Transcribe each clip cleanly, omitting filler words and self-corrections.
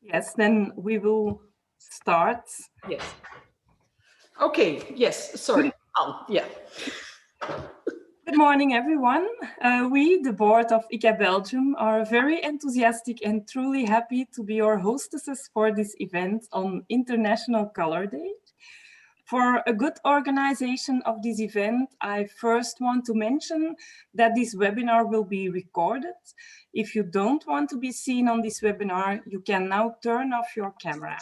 Yes, then we will start. Yes. Okay, yes, sorry. Yeah. Good morning, everyone. We, the board of ICA-Belgium, are very enthusiastic and truly happy to be your hostesses for this event on International Colour Day. For a good organization of this event, I first want to mention that this webinar will be recorded. If you don't want to be seen on this webinar, you can now turn off your camera.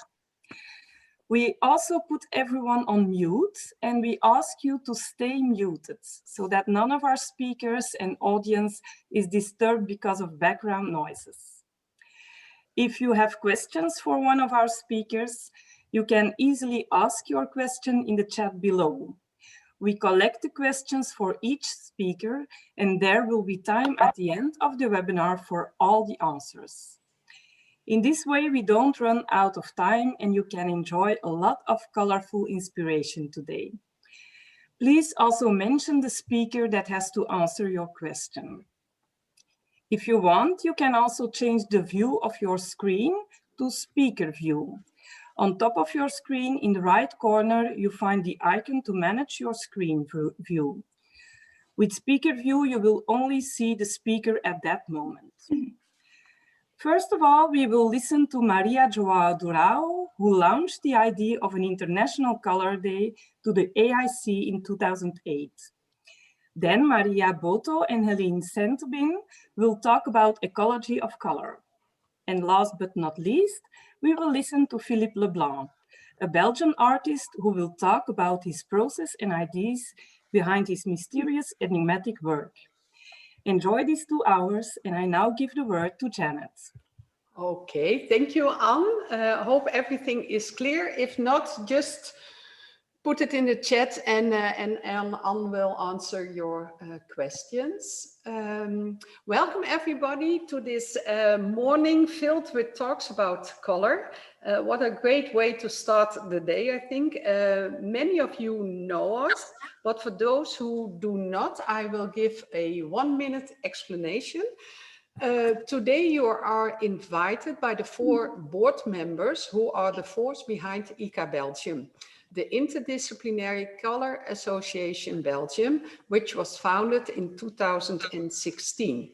We also put everyone on mute, and we ask you to stay muted so that none of our speakers and audience is disturbed because of background noises. If you have questions for one of our speakers, you can easily ask your question in the chat below. We collect the questions for each speaker, and there will be time at the end of the webinar for all the answers. In this way, we don't run out of time and you can enjoy a lot of colorful inspiration today. Please also mention the speaker that has to answer your question. If you want, you can also change the view of your screen to speaker view. On top of your screen in the right corner, you find the icon to manage your screen view. With speaker view, you will only see the speaker at that moment. First of all, we will listen to Maria João Durão, who launched the idea of an International Colour Day to the AIC in 2008. Then María Boto Heleen Sintobin will talk about Ecology of Colour. And last but not least, we will listen to Philippe Leblanc, a Belgian artist who will talk about his process and ideas behind his mysterious enigmatic work. Enjoy these 2 hours, and I now give the word to Janet. Okay, thank you, Anne. Hope everything is clear. If not, just put it in the chat and Anne will answer your questions. Welcome everybody to this morning filled with talks about color. What a great way to start the day, I think. Many of you know us, but for those who do not, I will give a 1-minute explanation. Today you are invited by the 4 board members who are the force behind ICA-Belgium, the Interdisciplinary Colour Association Belgium, which was founded in 2016.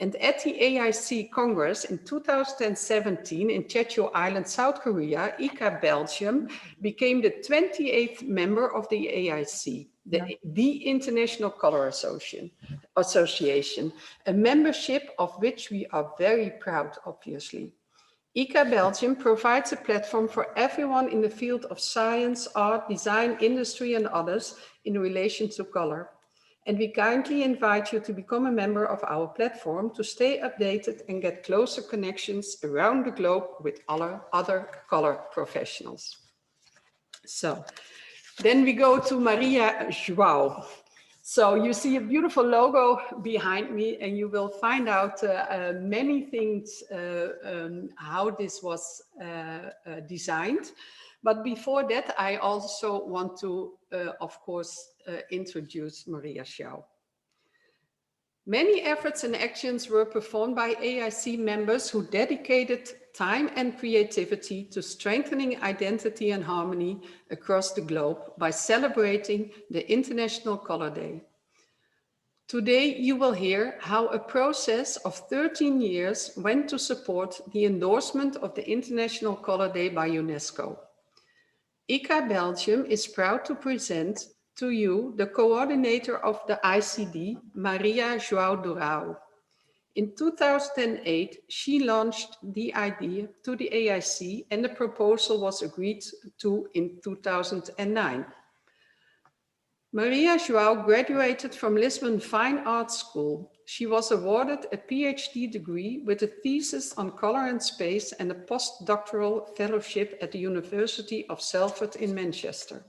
And at the AIC Congress in 2017 in Jeju Island, South Korea, ICA-Belgium became the 28th member of the AIC, the International Colour Association, a membership of which we are very proud, obviously. ICA-Belgium provides a platform for everyone in the field of science, art, design, industry, and others in relation to color. And we kindly invite you to become a member of our platform to stay updated and get closer connections around the globe with other color professionals. So then we go to Maria João. So you see a beautiful logo behind me, and you will find out many things how this was designed. But before that, I also want to, of course, introduce Maria João. Many efforts and actions were performed by AIC members who dedicated time and creativity to strengthening identity and harmony across the globe by celebrating the International Colour Day. Today, you will hear how a process of 13 years went to support the endorsement of the International Colour Day by UNESCO. ICA-Belgium is proud to present to you the coordinator of the ICD, Maria João Durão. In 2008, she launched the idea to the AIC and the proposal was agreed to in 2009. Maria João graduated from Lisbon Fine Arts School. She was awarded a PhD degree with a thesis on color and space and a postdoctoral fellowship at the University of Salford in Manchester.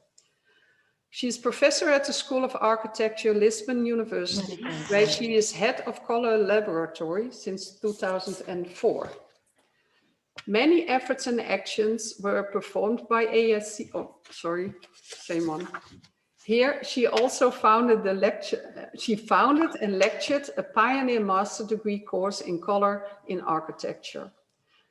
She is professor at the School of Architecture, Lisbon University, where she is head of color laboratory since 2004. Many efforts and actions were performed by AIC. Oh, sorry, same one. Here, she also founded and lectured a pioneer master degree course in color in architecture.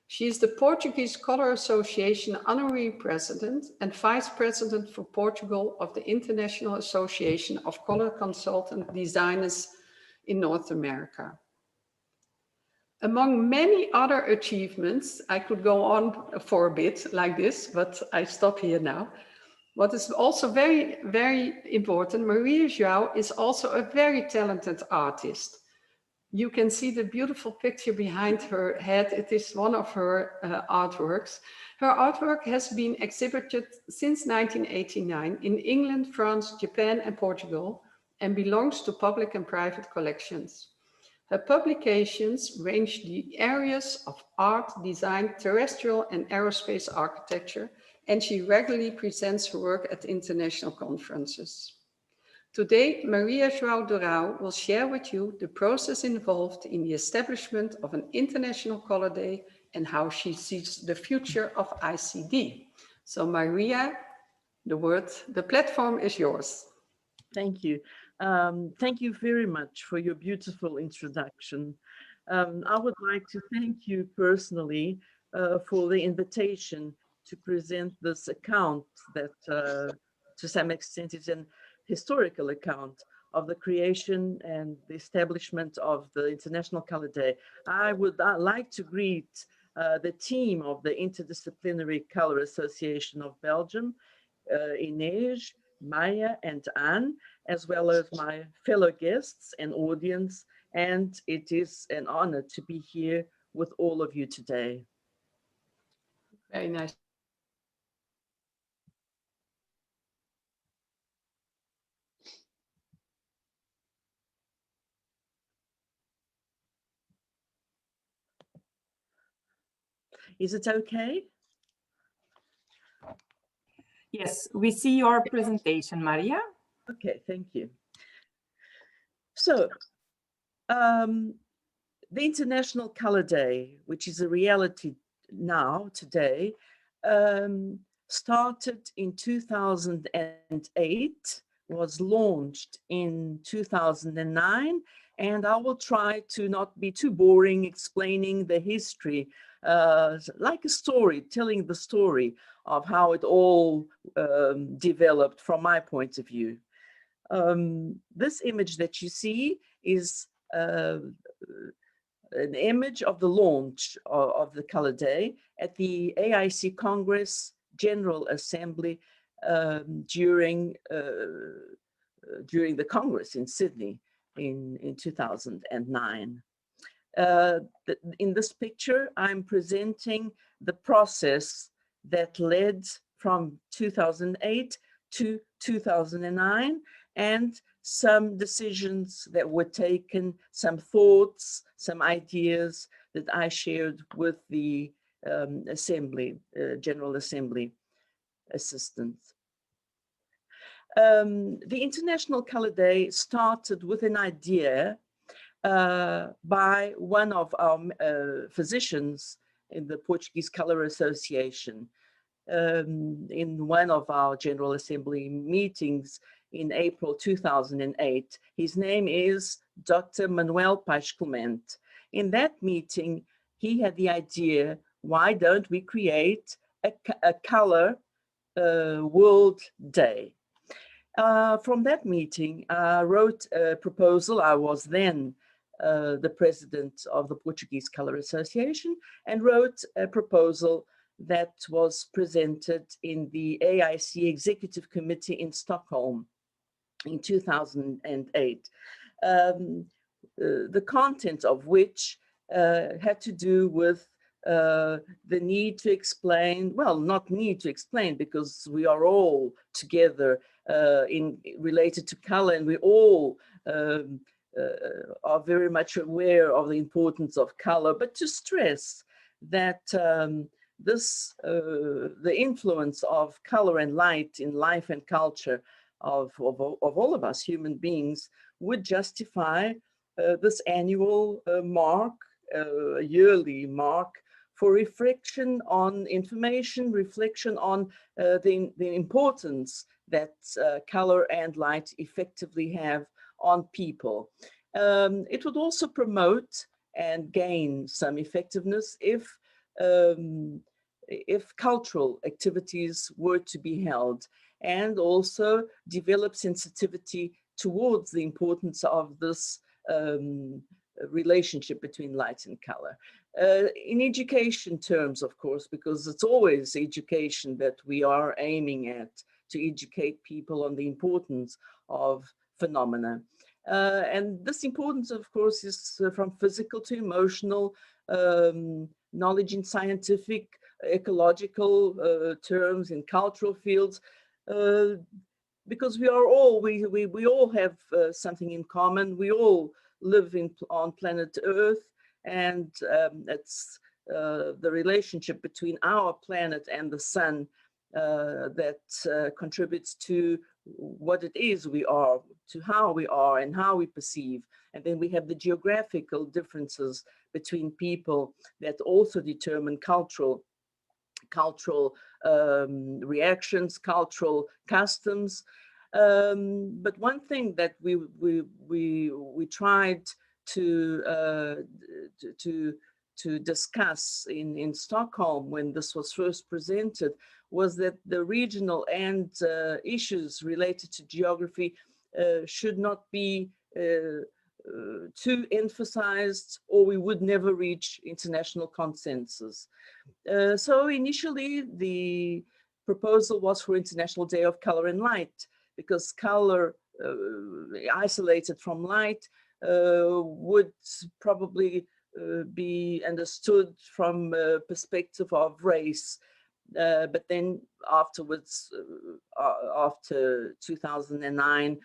She is the Portuguese Colour Association Honorary President and Vice President for Portugal of the International Association of Colour Consultant Designers in North America. Among many other achievements, I could go on for a bit like this, but I stop here now. What is also very, very important, Maria João is also a very talented artist. You can see the beautiful picture behind her head. It is one of her artworks. Her artwork has been exhibited since 1989 in England, France, Japan, and Portugal, and belongs to public and private collections. Her publications range the areas of art, design, terrestrial and aerospace architecture, and she regularly presents her work at international conferences. Today, Maria João Durão will share with you the process involved in the establishment of an International Colour Day and how she sees the future of ICD. So Maria, the platform is yours. Thank you. Thank you very much for your beautiful introduction. I would like to thank you personally for the invitation to present this account that to some extent is an historical account of the creation and the establishment of the International Colour Day. I would like to greet the team of the Interdisciplinary Colour Association of Belgium, Inês, Maya and Anne, as well as my fellow guests and audience, and it is an honor to be here with all of you today. Very nice. Is it okay? Yes, we see your presentation, Maria. Okay, thank you. So, the International Colour Day, which is a reality now, today, started in 2008, was launched in 2009, and I will try to not be too boring explaining the history, like a story, telling the story of how it all developed from my point of view. This image that you see is an image of the launch of the Colour Day at the AIC Congress General Assembly during the Congress in Sydney in 2009. In this picture, I'm presenting the process that led from 2008 to 2009 and some decisions that were taken, some thoughts, some ideas that I shared with the Assembly, General Assembly assistants. The International Colour Day started with an idea by one of our physicians in the Portuguese Colour Association. In one of our General Assembly meetings in April 2008. His name is Dr. Manuel Paes Clemente. In that meeting, he had the idea, why don't we create a Colour World Day? From that meeting, I wrote a proposal. I was then the president of the Portuguese Colour Association and wrote a proposal that was presented in the AIC Executive Committee in Stockholm in 2008. The content of which had to do with the need to explain, well, not need to explain, because we are all together related to color, and we all are very much aware of the importance of color, but to stress that the influence of color and light in life and culture of all of us human beings would justify this annual mark, yearly mark, for reflection on information, reflection on the importance that color and light effectively have on people. It would also promote and gain some effectiveness if if cultural activities were to be held, and also develop sensitivity towards the importance of this relationship between light and color. In education terms, of course, because it's always education that we are aiming at, to educate people on the importance of phenomena. And this importance, of course, is from physical to emotional, knowledge in scientific, ecological terms, in cultural fields, because we are all, we all have something in common. We all live on planet Earth, and it's the relationship between our planet and the sun that contributes to what it is we are, to how we are and how we perceive. And then we have the geographical differences between people that also determine cultural reactions, cultural customs. But one thing that we tried to discuss in Stockholm when this was first presented was that the regional and issues related to geography should not be too emphasized, or we would never reach international consensus. So initially the proposal was for International Day of Color and Light, because color isolated from light would probably be understood from a perspective of race. But then afterwards, after 2009,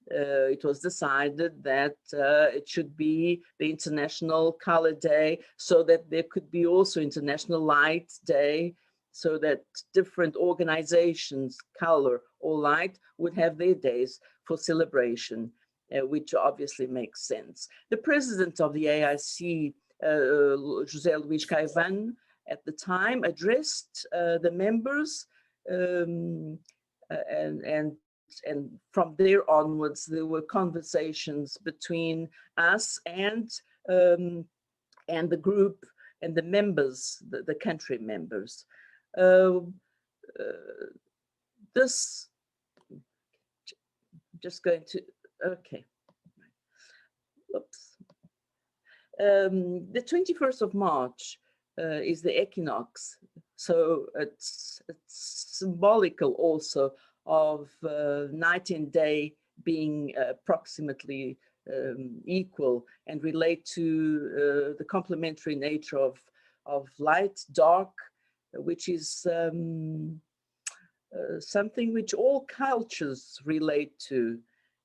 it was decided that it should be the International Color Day, so that there could be also International Light Day, so that different organizations, color or light, would have their days for celebration, which obviously makes sense. The president of the AIC, José Luís Caivan, at the time addressed the members, and from there onwards, there were conversations between us and the group and the members, the country members. This, just going to, okay. Oops. The 21st of March is the equinox, so it's symbolical also of night and day being approximately equal, and relate to the complementary nature of light, dark, which is something which all cultures relate to.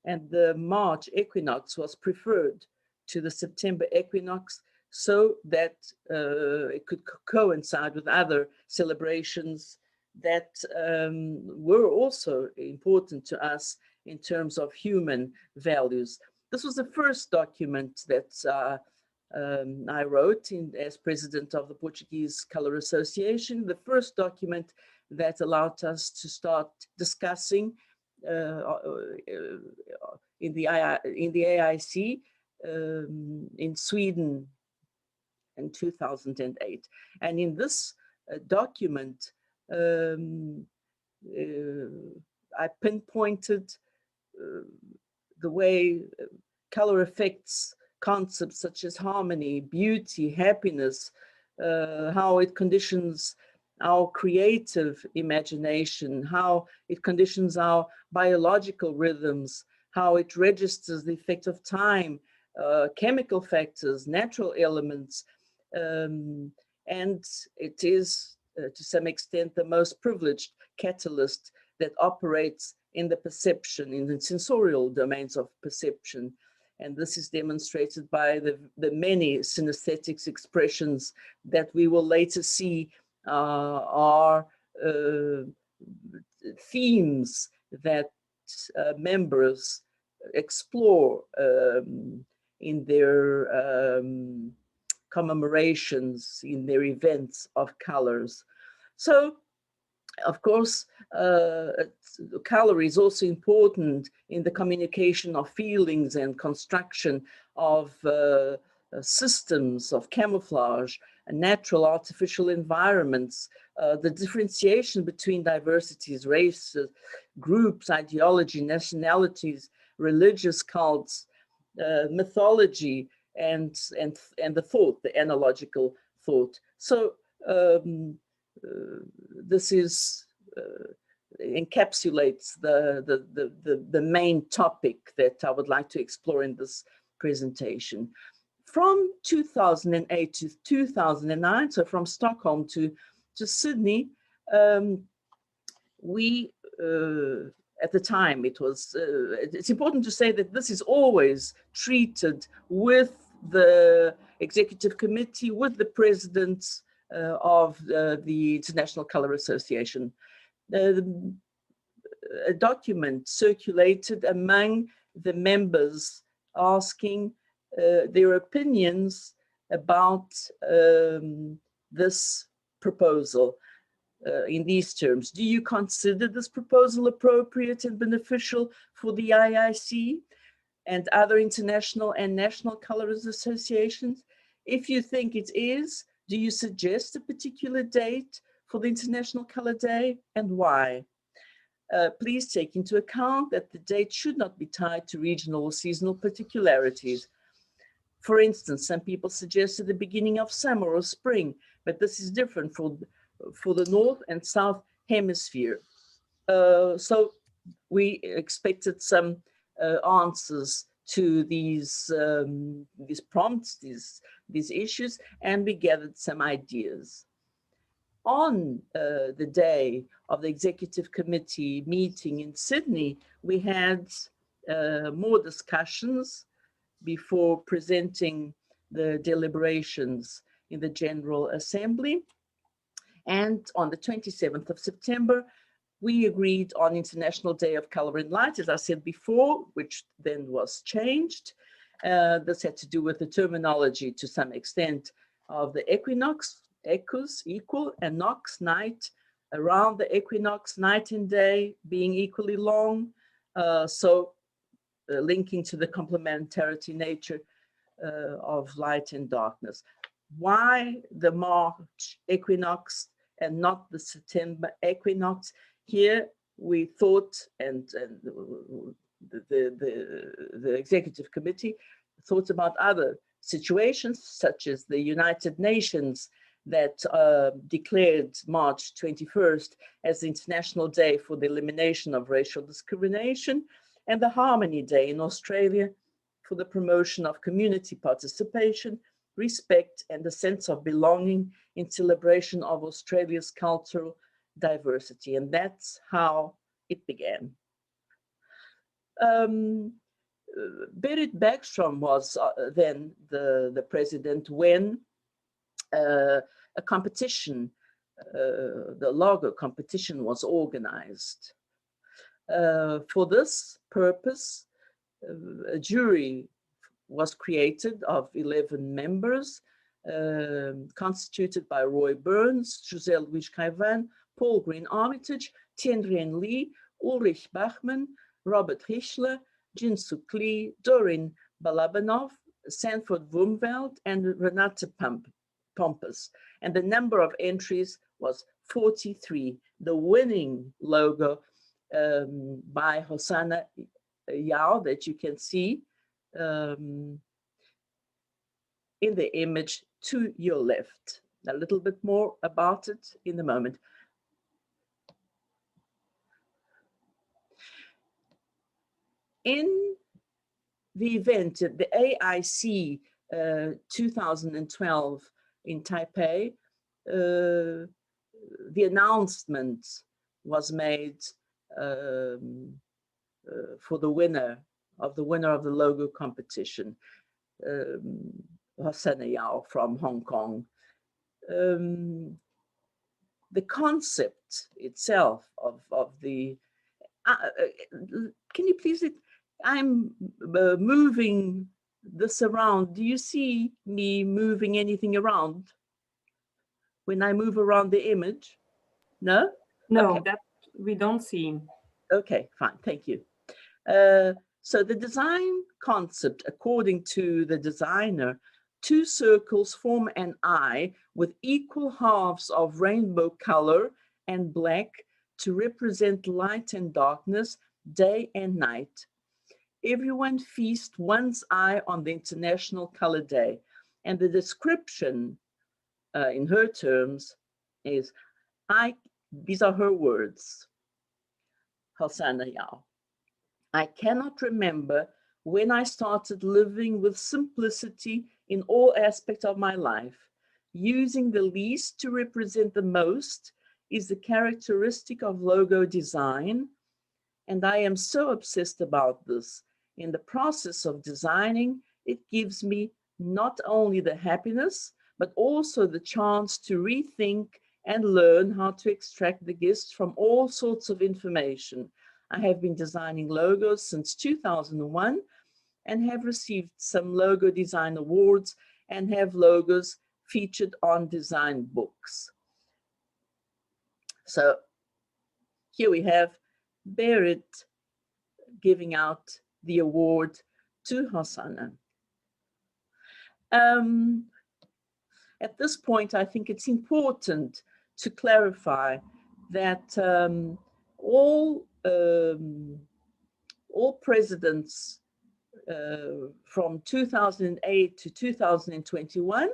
And the March equinox was preferred to the September equinox, so that it could coincide with other celebrations that were also important to us in terms of human values. This was the first document that I wrote as president of the Portuguese Colour Association, the first document that allowed us to start discussing in the AIC in Sweden in 2008. And in this document, I pinpointed the way color affects concepts such as harmony, beauty, happiness, how it conditions our creative imagination, how it conditions our biological rhythms, how it registers the effect of time, chemical factors, natural elements, and it is, to some extent, the most privileged catalyst that operates in the perception, in the sensorial domains of perception. And this is demonstrated by the many synesthetics expressions that we will later see are themes that members explore in their commemorations, in their events of colors. So, of course, color is also important in the communication of feelings and construction of systems of camouflage. natural, artificial environments, the differentiation between diversities, races, groups, ideology, nationalities, religious cults, mythology, and the thought, the analogical thought. So this is encapsulates the main topic that I would like to explore in this presentation. From 2008 to 2009, so from Stockholm to Sydney, we at the time it was it's important to say that this is always treated with the executive committee, with the president of the International Colour Association. A document circulated among the members asking their opinions about this proposal in these terms. Do you consider this proposal appropriate and beneficial for the IIC and other international and national colours associations? If you think it is, do you suggest a particular date for the International Colour Day, and why? Please take into account that the date should not be tied to regional or seasonal particularities. For instance, some people suggested the beginning of summer or spring, but this is different for the North and South Hemisphere. So we expected some answers to these prompts, these issues, and we gathered some ideas. On the day of the executive committee meeting in Sydney, we had more discussions before presenting the deliberations in the General Assembly. And on the 27th of September, we agreed on International Day of Colour and Light, as I said before, which then was changed. This had to do with the terminology to some extent of the equinox, ecus, equal, and nox, night, around the equinox, night and day being equally long. Linking to the complementarity nature of light and darkness. Why the March equinox and not the September equinox? Here we thought, and the executive committee thought about other situations, such as the United Nations that declared March 21st as the International Day for the Elimination of Racial Discrimination, and the Harmony Day in Australia for the promotion of community participation, respect, and a sense of belonging in celebration of Australia's cultural diversity. And that's how it began. Berit Bergstrom was then the president when a competition, the logo competition, was organized. For this purpose, a jury was created of 11 members, constituted by Roy Burns, José Luís Caivan, Paul Green Armitage, Tien Lee, Ulrich Bachmann, Robert Rischler, Jin-Suk Lee, Dorin Balabanov, Sanford Wumveld, and Renate Pompous. And the number of entries was 43. The winning logo by Hosanna Yao that you can see in the image to your left. A little bit more about it in a moment. In the event at the AIC 2012 in Taipei, the announcement was made for the winner of the logo competition, Hosanna Yao from Hong Kong. The concept itself of the, can you please, I'm moving this around. Do you see me moving anything around when I move around the image? No? No, okay. That we don't see. Okay, fine, thank you. So the design concept, according to the designer, two circles form an eye with equal halves of rainbow color and black to represent light and darkness, day and night. Everyone feasts one's eye on the International Color Day. And the description in her terms is, these are her words, Hosanna Yao. I cannot remember when I started living with simplicity in all aspects of my life. Using the least to represent the most is the characteristic of logo design, and I am so obsessed about this. In the process of designing, it gives me not only the happiness, but also the chance to rethink and learn how to extract the gist from all sorts of information. I have been designing logos since 2001 and have received some logo design awards and have logos featured on design books. So here we have Berit giving out the award to Hosanna. At this point, I think it's important to clarify that all presidents from 2008 to 2021,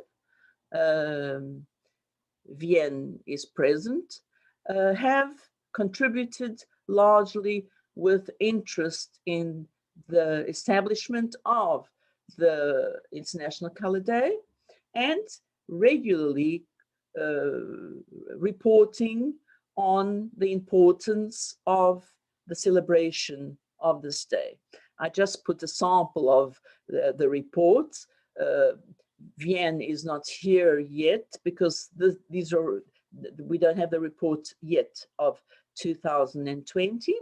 Vienne is present, have contributed largely with interest in the establishment of the International Color Day and regularly reporting on the importance of the celebration of this day. I just put a sample of the reports. Vienne is not here yet because we don't have the report yet of 2020.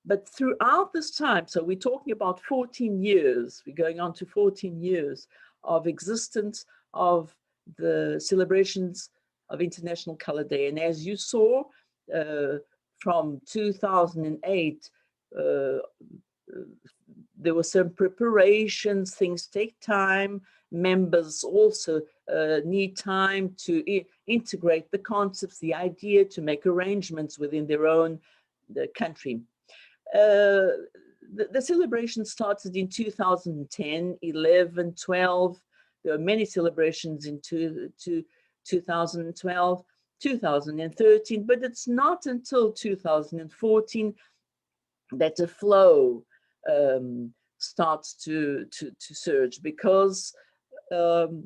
But throughout this time, so we're talking about 14 years, we're going on to 14 years of existence of the celebrations of International Color Day. And as you saw, from 2008, there were some preparations, things take time. Members also need time to integrate the concepts, the idea, to make arrangements within their own country. The celebration started in 2010, 11, 12. There were many celebrations in 2012, 2013, but it's not until 2014 that the flow starts to surge, because the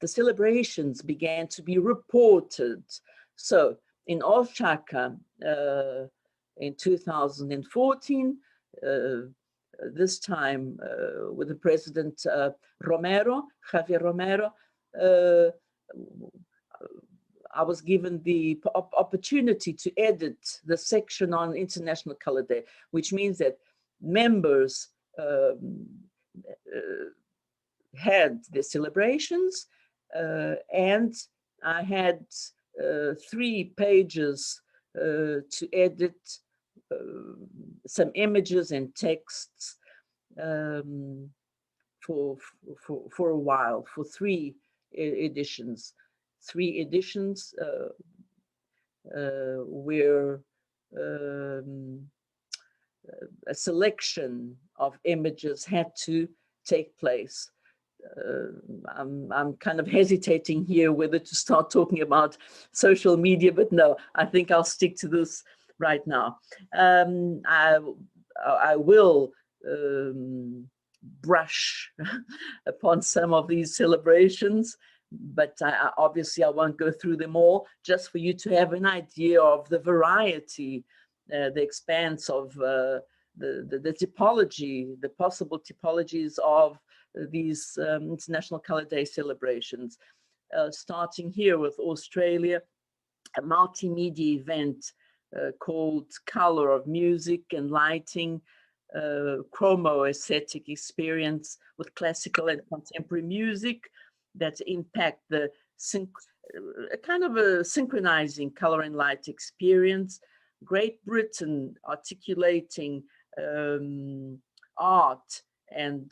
celebrations began to be reported. So in Oaxaca in 2014, this time with the President Javier Romero, I was given the opportunity to edit the section on International Color Day, which means that members had the celebrations, and I had 3 pages to edit some images and texts for a while, for 3 editions. 3 editions where a selection of images had to take place. I'm kind of hesitating here whether to start talking about social media, but no, I think I'll stick to this right now. I will brush upon some of these celebrations, but obviously I won't go through them all, just for you to have an idea of the variety, the expanse of the typology, the possible typologies of these International Color Day celebrations. Starting here with Australia, a multimedia event called Color of Music and Lighting, chromo-aesthetic experience with classical and contemporary music that impact the kind of a synchronizing color and light experience. Great Britain articulating art and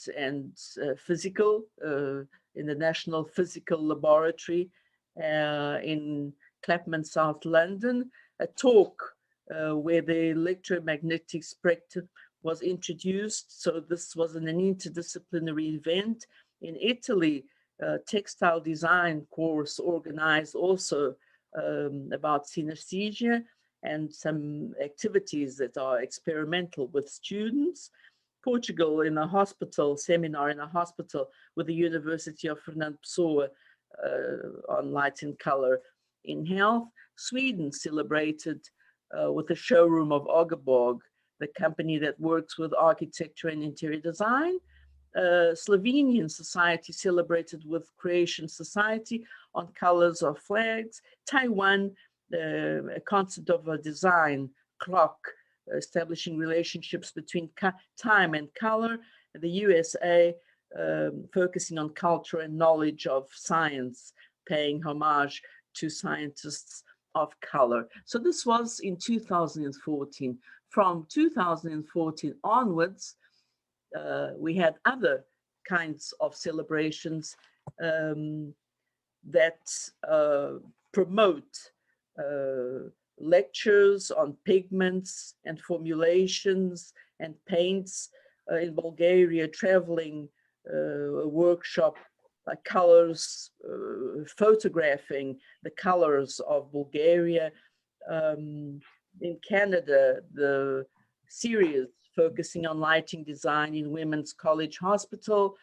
physical in the National Physical Laboratory in Clapham, South London, a talk where the electromagnetic spectrum was introduced. So this was an interdisciplinary event. In Italy, textile design course organized also about synesthesia and some activities that are experimental with students. Portugal, in a hospital, seminar in a hospital with the University of Fernando Pessoa on light and color in health. Sweden celebrated with the showroom of Ogeborg, the company that works with architecture and interior design. Slovenian society celebrated with Creation Society on colors of flags. Taiwan, a concept of a design clock, establishing relationships between time and color. The USA, focusing on culture and knowledge of science, paying homage to scientists of color. So this was in 2014. From 2014 onwards, we had other kinds of celebrations that promote lectures on pigments and formulations and paints. In Bulgaria, traveling a workshop like colors, photographing the colors of Bulgaria. In Canada, the series focusing on lighting design in Women's College Hospital.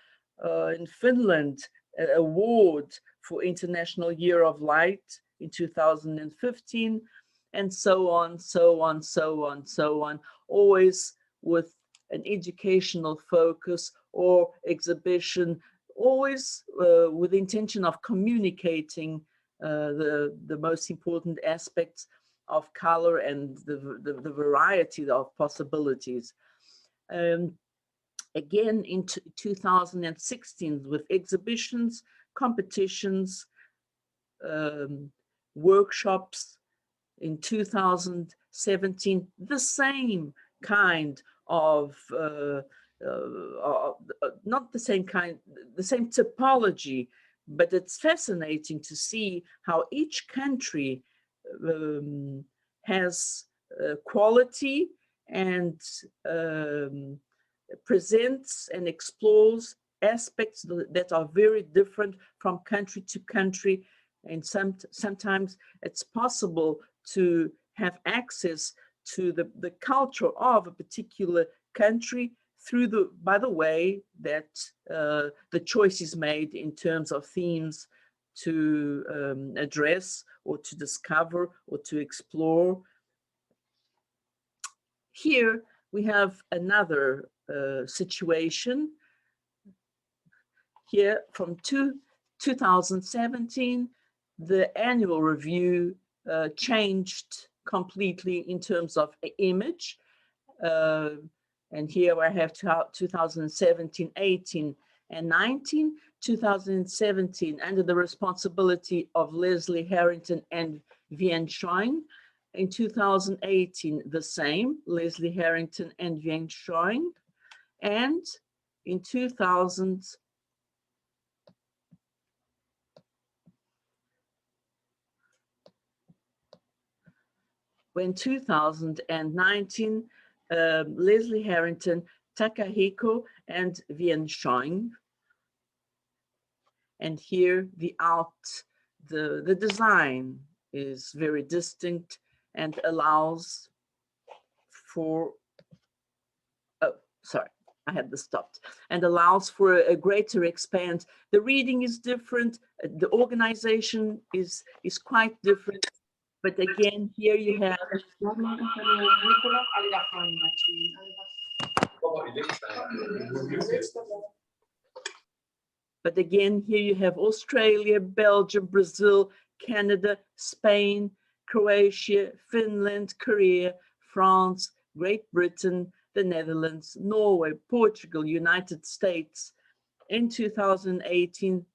In Finland, an award for International Year of Light in 2015, and so on, so on, so on, so on, always with an educational focus or exhibition, always with the intention of communicating the most important aspects of color and the variety of possibilities. Again, in 2016, with exhibitions, competitions, workshops. In 2017, the same kind of, not the same kind, the same typology, but it's fascinating to see how each country has quality and presents and explores aspects that are very different from country to country. And sometimes it's possible to have access to the culture of a particular country through by the way that the choice is made in terms of themes to address or to discover or to explore. Here we have another situation. Here from 2017, the annual review changed completely in terms of image. And here I have 2017, 18, and 19. 2017, under the responsibility of Leslie Harrington and Vian Schoen. In 2018, the same, Leslie Harrington and Vian Schoen. And in 2000, when 2019, Leslie Harrington, Takahiko, and Vian Schoen. And here the design is very distinct and allows for, oh, sorry, I had this stopped, and allows for a greater expand. The reading is different, the organization is quite different. But again, here you have. But again, here you have Australia, Belgium, Brazil, Canada, Spain, Croatia, Finland, Korea, France, Great Britain, the Netherlands, Norway, Portugal, United States. In 2018,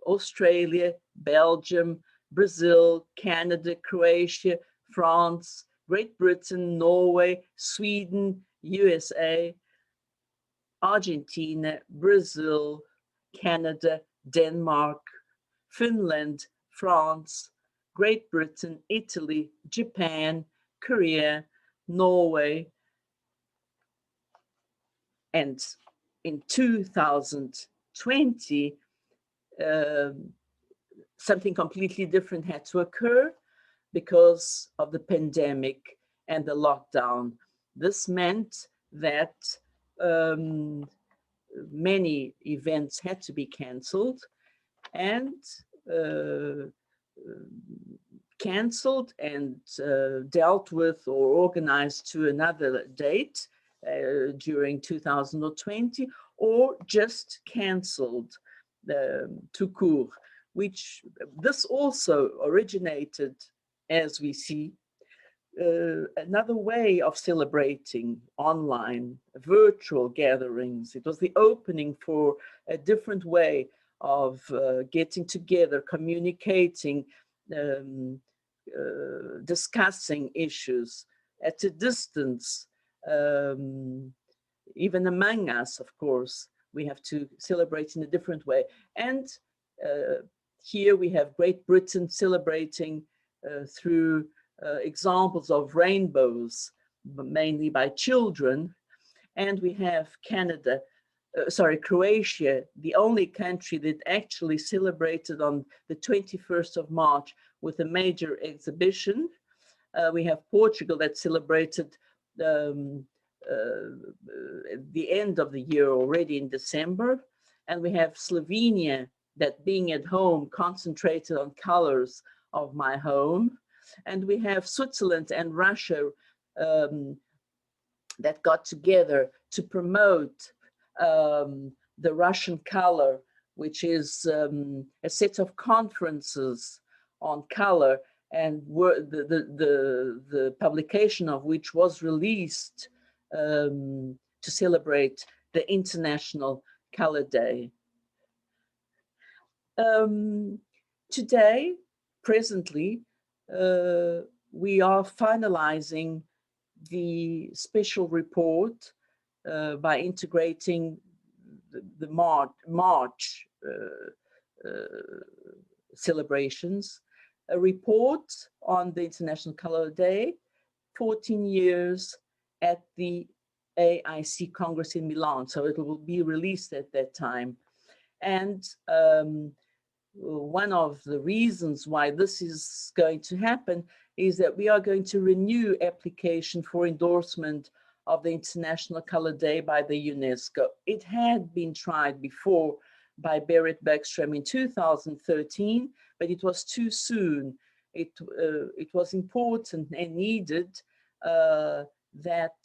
Australia, Belgium, Brazil, Canada, Croatia, France, Great Britain, Norway, Sweden, USA. Argentina, Brazil, Canada, Denmark, Finland, France, Great Britain, Italy, Japan, Korea, Norway, and in 2020, something completely different had to occur because of the pandemic and the lockdown. This meant that many events had to be cancelled and dealt with or organized to another date during 2020, or just cancelled tout court, which this also originated, as we see, another way of celebrating online, virtual gatherings. It was the opening for a different way of getting together, communicating, discussing issues at a distance, even among us, of course. We have to celebrate in a different way. And here we have Great Britain celebrating through examples of rainbows, mainly by children. And we have Croatia, the only country that actually celebrated on the 21st of March with a major exhibition. We have Portugal that celebrated the end of the year already in December. And we have Slovenia that, being at home, concentrated on colors of my home. And we have Switzerland and Russia that got together to promote the Russian color, which is a set of conferences on color, and the publication of which was released to celebrate the International Color Day. Today, presently, we are finalizing the special report by integrating the March celebrations, a report on the International Color Day, 14 years at the AIC Congress in Milan. So it will be released at that time. And one of the reasons why this is going to happen is that we are going to renew application for endorsement of the International Color Day by the UNESCO. It had been tried before by Berit Bergström in 2013, but it was too soon. It was important and needed that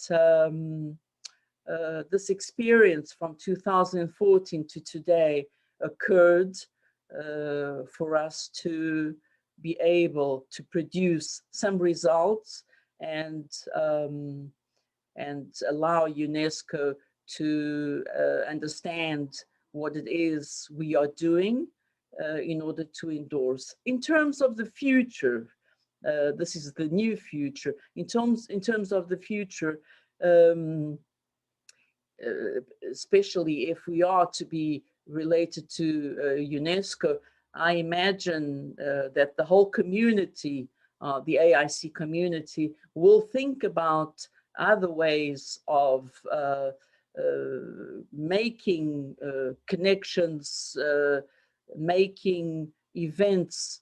this experience from 2014 to today occurred for us to be able to produce some results and allow UNESCO to understand what it is we are doing in order to endorse. In terms of the future, this is the new future. In terms of the future, especially if we are to be related to UNESCO, I imagine that the whole community, the AIC community, will think about other ways of making connections, making events.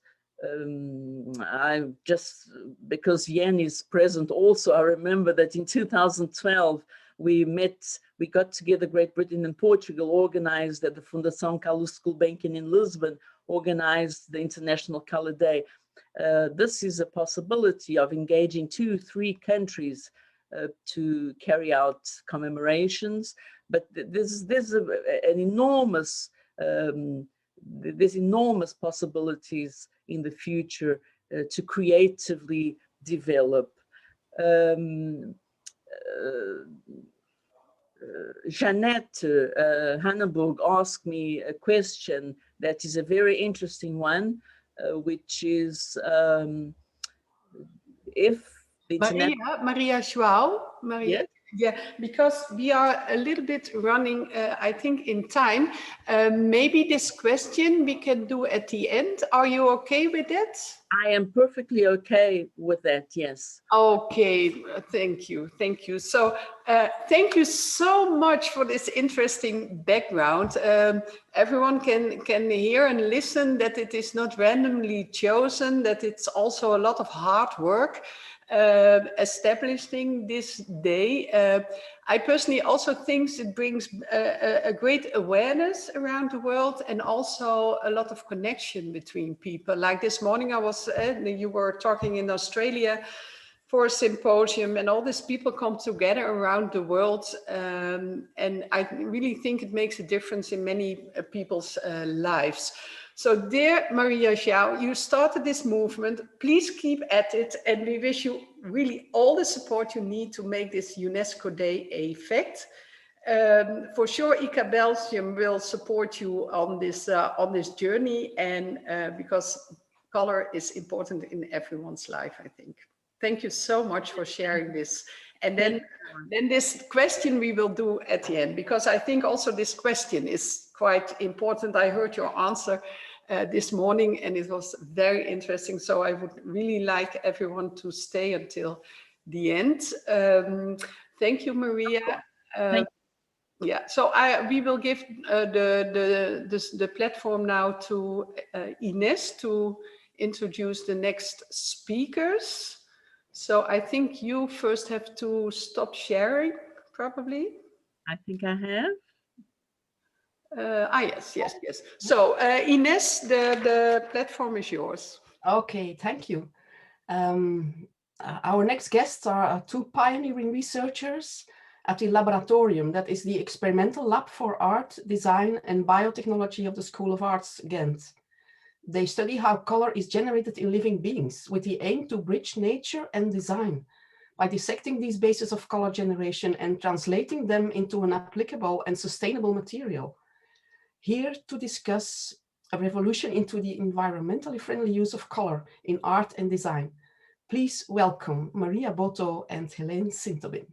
I just, because Yen is present also, I remember that in 2012, we got together, Great Britain and Portugal, organized at the Fundação Carlos Gulbenkian in Lisbon, organized the International Color Day. This is a possibility of engaging 2-3 countries to carry out commemorations, but there's enormous possibilities in the future to creatively develop. Jeanette Hanneburg asked me a question that is a very interesting one, which is if the Maria João, yes? Yeah, because we are a little bit running, I think, in time. Maybe this question we can do at the end. Are you okay with that? I am perfectly okay with that, yes. Okay, thank you. Thank you. So thank you so much for this interesting background. Everyone can hear and listen that it is not randomly chosen, that it's also a lot of hard work. Establishing this day. I personally also think it brings a great awareness around the world and also a lot of connection between people. Like this morning, you were talking in Australia for a symposium, and all these people come together around the world. And I really think it makes a difference in many people's lives. So dear Maria João, you started this movement. Please keep at it, and we wish you really all the support you need to make this UNESCO Day a fact. For sure, ICA-Belgium will support you on this journey, and because color is important in everyone's life, I think. Thank you so much for sharing this. And then this question we will do at the end, because I think also this question is quite important. I heard your answer this morning and it was very interesting. So I would really like everyone to stay until the end. Thank you, Maria. Thank you. Yeah, so we will give the platform now to Ines to introduce the next speakers. So I think you first have to stop sharing, probably. I think I have. Yes. So Ines, the platform is yours. Okay, thank you. Our next guests are two pioneering researchers at the Laboratorium, that is the experimental lab for art, design and biotechnology of the School of Arts, Ghent. They study how color is generated in living beings with the aim to bridge nature and design by dissecting these bases of color generation and translating them into an applicable and sustainable material. Here to discuss a revolution into the environmentally friendly use of color in art and design. Please welcome María Boto and Heleen Sintobin.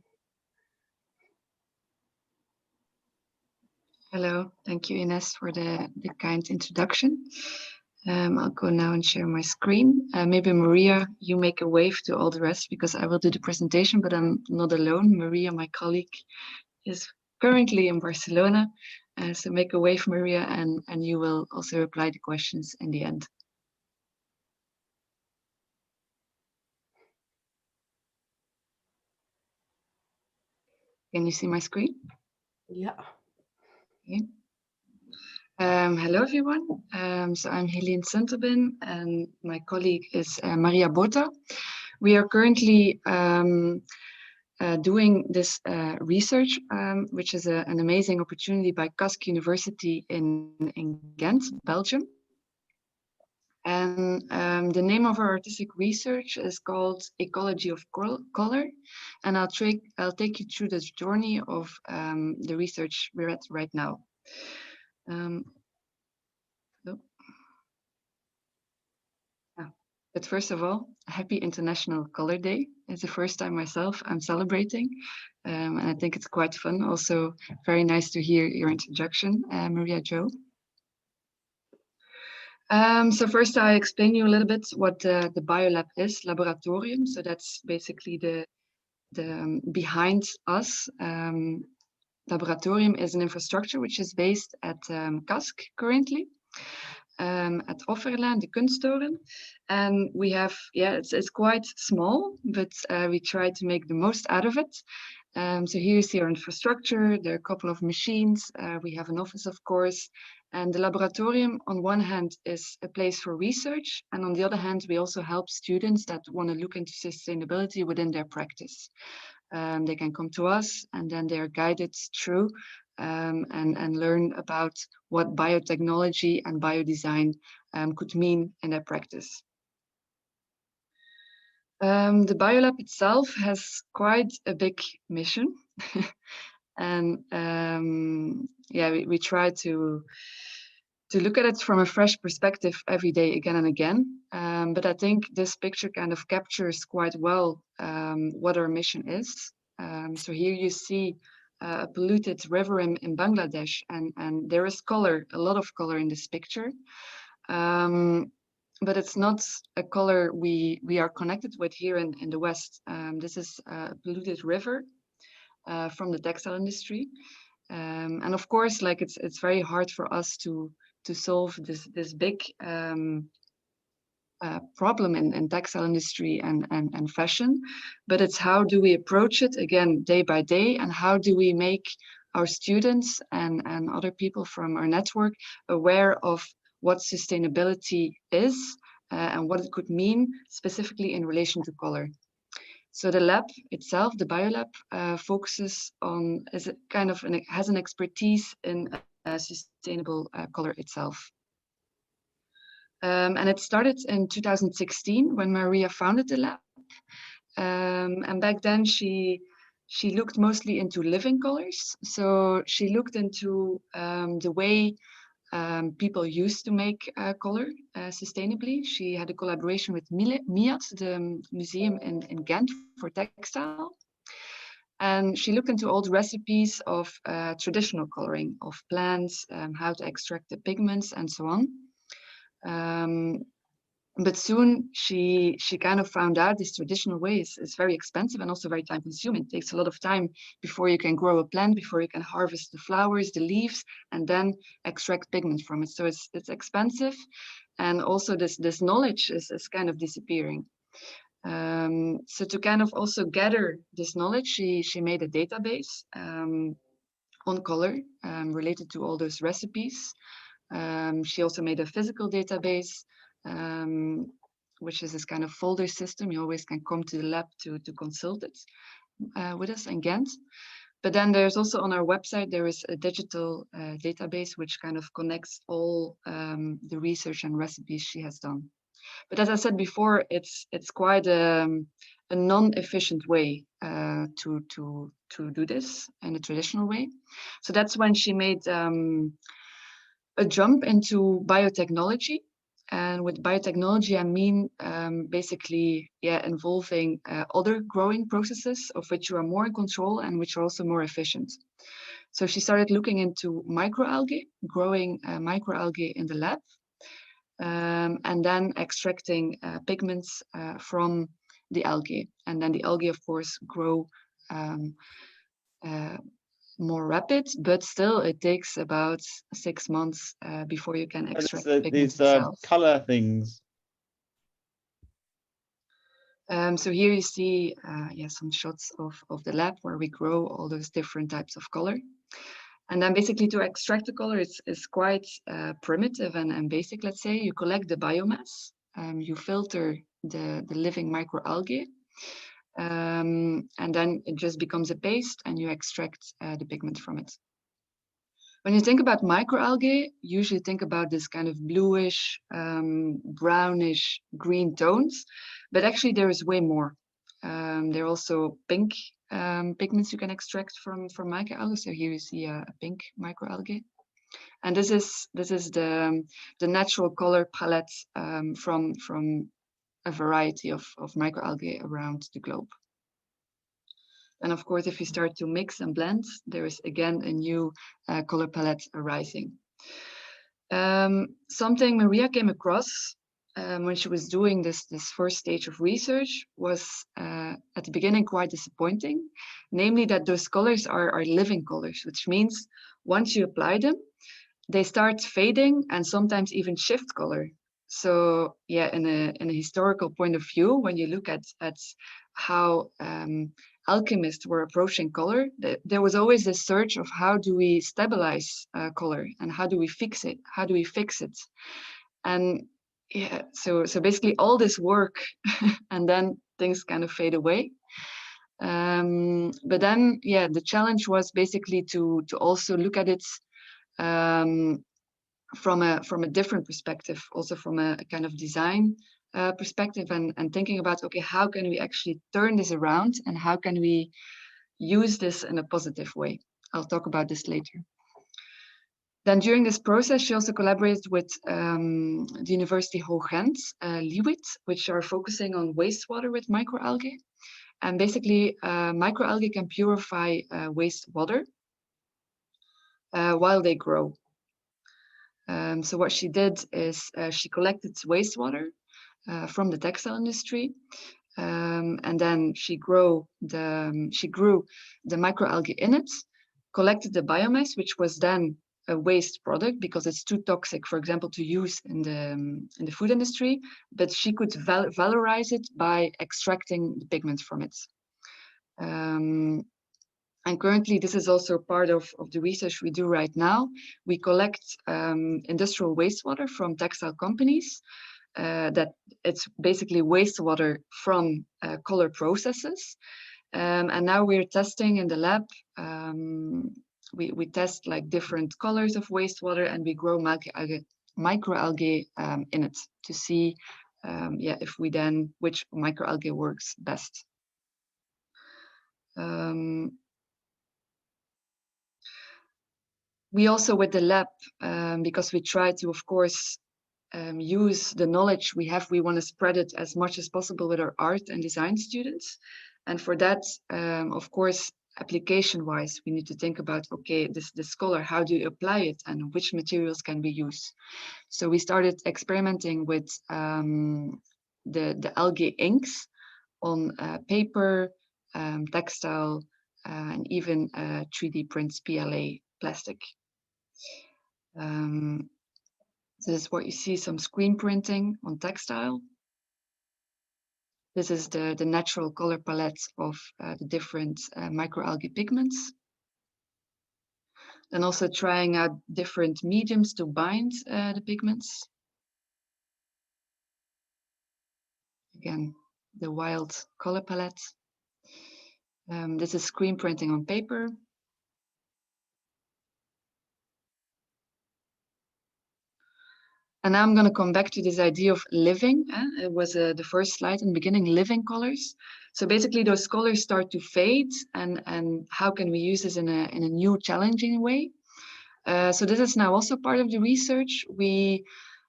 Hello, thank you Ines for the kind introduction. I'll go now and share my screen. Maybe Maria, you make a wave to all the rest because I will do the presentation, but I'm not alone. Maria, my colleague, is currently in Barcelona. So make a wave, Maria, and you will also reply to questions in the end. Can you see my screen? Yeah. Okay. Hello, everyone. So I'm Heleen Sintobin, and my colleague is María Boto. We are currently doing this research, which is an amazing opportunity by CASC University in Ghent, Belgium. And the name of our artistic research is called Ecology of Colour, and I'll take you through this journey of the research we're at right now. But first of all, happy International Color Day. It's the first time myself I'm celebrating, and I think it's quite fun. Also, very nice to hear your introduction, Maria Jo. So first I explain you a little bit what the biolab is, Laboratorium. So that's basically the behind us. Laboratorium is an infrastructure which is based at CASC currently, at Offerlaan, the Kunsttoren. And we have, it's quite small, but we try to make the most out of it. So here you see our infrastructure. There are a couple of machines. We have an office, of course. And the Laboratorium, on one hand, is a place for research. And on the other hand, we also help students that want to look into sustainability within their practice. They can come to us and then they are guided through and learn about what biotechnology and biodesign could mean in their practice. The biolab itself has quite a big mission. And we try to look at it from a fresh perspective every day, again and again. But I think this picture kind of captures quite well what our mission is. So here you see a polluted river in Bangladesh, and there is color, a lot of color in this picture. But it's not a color we are connected with here in the West. This is a polluted river from the textile industry. And of course, like it's very hard for us to solve this big problem in textile industry and fashion, but it's how do we approach it again day by day, and how do we make our students and other people from our network aware of what sustainability is and what it could mean specifically in relation to color. So the lab itself, the biolab, focuses on, has an expertise in sustainable color itself. And it started in 2016 when Maria founded the lab. And back then she looked mostly into living colors. So she looked into the way people used to make color sustainably. She had a collaboration with MIAT, the museum in Ghent for textile. And she looked into all the recipes of traditional coloring of plants, how to extract the pigments and so on. But soon she kind of found out this traditional way is very expensive and also very time consuming. It takes a lot of time before you can grow a plant, before you can harvest the flowers, the leaves, and then extract pigment from it. So it's expensive, and also this knowledge is kind of disappearing. So to kind of also gather this knowledge, she made a database on color related to all those recipes. She also made a physical database, which is this kind of folder system. You always can come to the lab to consult it with us in Ghent. But then there's also on our website, there is a digital database which kind of connects all the research and recipes she has done. But as I said before, it's quite a non-efficient way to do this in a traditional way. So that's when she made a jump into biotechnology. And with biotechnology, I mean basically, involving other growing processes of which you are more in control and which are also more efficient. So she started looking into microalgae, growing microalgae in the lab, and then extracting pigments from the algae. And then the algae, of course, grow more rapid, but still it takes about 6 months before you can extract pigments itself. Color things. So here you see some shots of the lab where we grow all those different types of color. And then basically to extract the color is quite primitive and basic, let's say. You collect the biomass, you filter the living microalgae, and then it just becomes a paste and you extract the pigment from it. When you think about microalgae, you usually think about this kind of bluish, brownish, green tones, but actually there is way more. There are also pink pigments you can extract from microalgae. So here you see a pink microalgae. And this is the natural color palette from a variety of microalgae around the globe. And of course, if you start to mix and blend, there is again a new color palette arising. Something Maria came across when she was doing this first stage of research was at the beginning quite disappointing, namely that those colors are living colors, which means once you apply them, they start fading and sometimes even shift color. So yeah, in a historical point of view, when you look at how alchemists were approaching color, there was always this search of how do we stabilize color and how do we fix it? How do we fix it? And yeah, so basically all this work and then things kind of fade away. But then, yeah, the challenge was basically to also look at it from a different perspective, also from a kind of design perspective, and thinking about, okay, how can we actually turn this around and how can we use this in a positive way? I'll talk about this later. Then during this process, she also collaborated with the University Hoog Ghent, Liwit, which are focusing on wastewater with microalgae. And basically, microalgae can purify wastewater while they grow. So what she did is she collected wastewater from the textile industry, and then she grew the microalgae in it, collected the biomass, which was then a waste product because it's too toxic, for example, to use in the food industry. But she could valorize it by extracting the pigments from it. And currently, this is also part of the research we do right now. We collect industrial wastewater from textile companies. That it's basically wastewater from color processes. And now we're testing in the lab. We test like different colors of wastewater, and we grow microalgae in it to see if we then, which microalgae works best. We also, with the lab, because we try to, of course, use the knowledge we have, we want to spread it as much as possible with our art and design students. And for that, of course, application-wise, we need to think about, okay, this color, how do you apply it and which materials can we use? So we started experimenting with the algae inks on paper, textile, and even 3D prints PLA plastic. This is what you see, some screen printing on textile. This is the natural color palette of the different microalgae pigments. And also trying out different mediums to bind the pigments. Again, the wild color palette. This is screen printing on paper. And now I'm going to come back to this idea of living. It was the first slide in the beginning, living colors. So basically those colors start to fade, and how can we use this in a new challenging way? So this is now also part of the research. We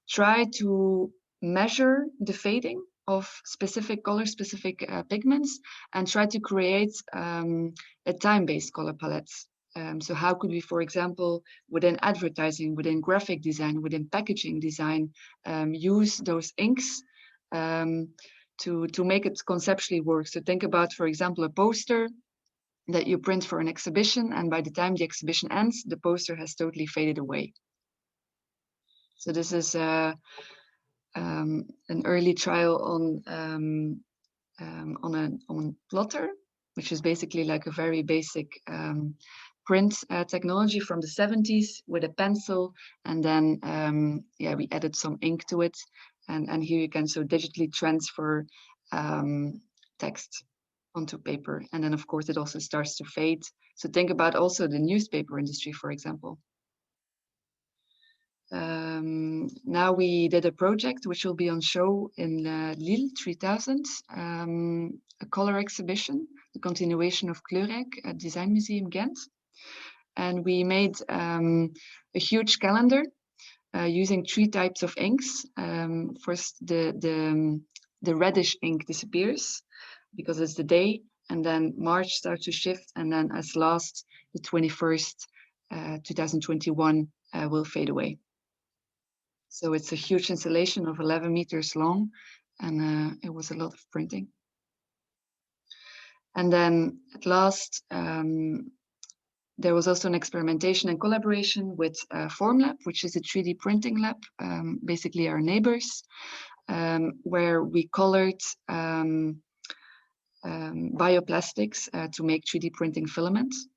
try to measure the fading of specific colors, specific pigments, and try to create a time-based color palette. So how could we, for example, within advertising, within graphic design, within packaging design, use those inks to make it conceptually work? So think about, for example, a poster that you print for an exhibition, and by the time the exhibition ends, the poster has totally faded away. So this is an early trial on a plotter, which is basically like a very basic print technology from the 70s with a pencil, and then we added some ink to it, and here you can so digitally transfer text onto paper, and then of course it also starts to fade. So think about also the newspaper industry, for example. Now we did a project which will be on show in Lille 3000, a color exhibition, the continuation of Kleurrijk at Design Museum Ghent. And we made a huge calendar using 3 types of inks. First, the reddish ink disappears because it's the day, and then March starts to shift, and then as last, the 21st, 2021 will fade away. So it's a huge installation of 11 meters long, and it was a lot of printing. And then at last, there was also an experimentation and collaboration with Formlab, which is a 3D printing lab, basically our neighbors, where we colored bioplastics to make 3D printing filaments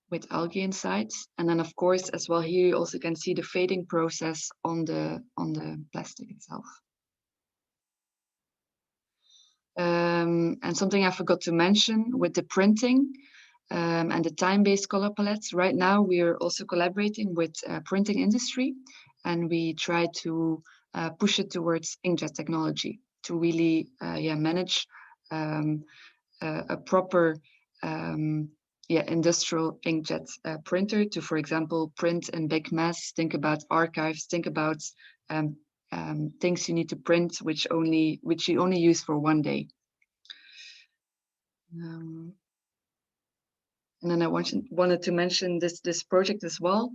with algae inside. And then of course, as well, here you also can see the fading process on the plastic itself. And something I forgot to mention with the printing and the time-based color palettes. Right now, we are also collaborating with printing industry, and we try to push it towards inkjet technology to really manage a proper industrial inkjet printer to, for example, print in big mass. Think about archives, think about things you need to print which you only use for one day. And then I wanted to mention this project as well,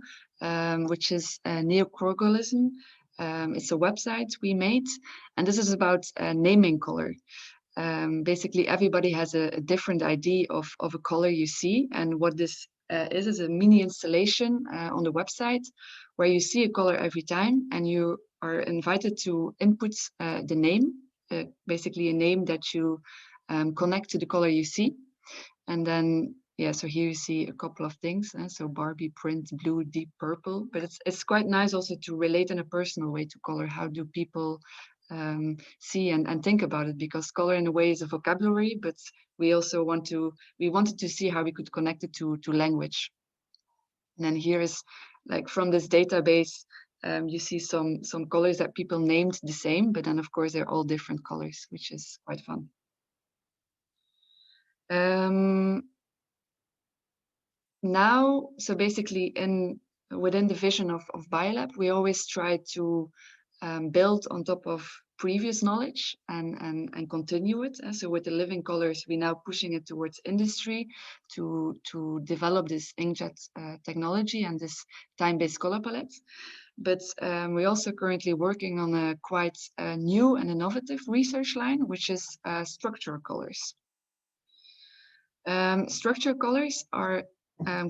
which is Neocorgalism. It's a website we made, and this is about naming color. Basically, everybody has a different idea of a color you see, and what this is a mini installation on the website where you see a color every time, and you are invited to input the name, basically a name that you connect to the color you see, and then. Yeah, so here you see a couple of things. So Barbie print, blue, deep purple, but it's quite nice also to relate in a personal way to color. How do people see and think about it? Because color in a way is a vocabulary, but we also wanted to see how we could connect it to language. And then here is like from this database, you see some colors that people named the same, but then of course they're all different colors, which is quite fun. Now, so basically within the vision of BioLab, we always try to build on top of previous knowledge and continue it. So with the living colors, we're now pushing it towards industry to develop this inkjet technology and this time-based color palette. But we're also currently working on a quite new and innovative research line, which is structural colors. Structural colors are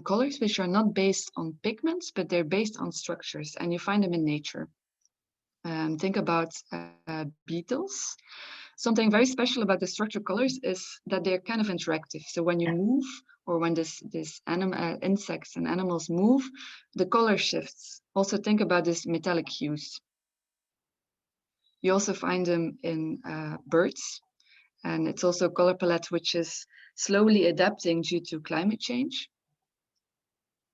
colors which are not based on pigments, but they're based on structures, and you find them in nature. Think about beetles. Something very special about the structural colors is that they're kind of interactive. So when you move, or when insects and animals move, the color shifts. Also think about this metallic hues. You also find them in birds, and it's also a color palette which is slowly adapting due to climate change,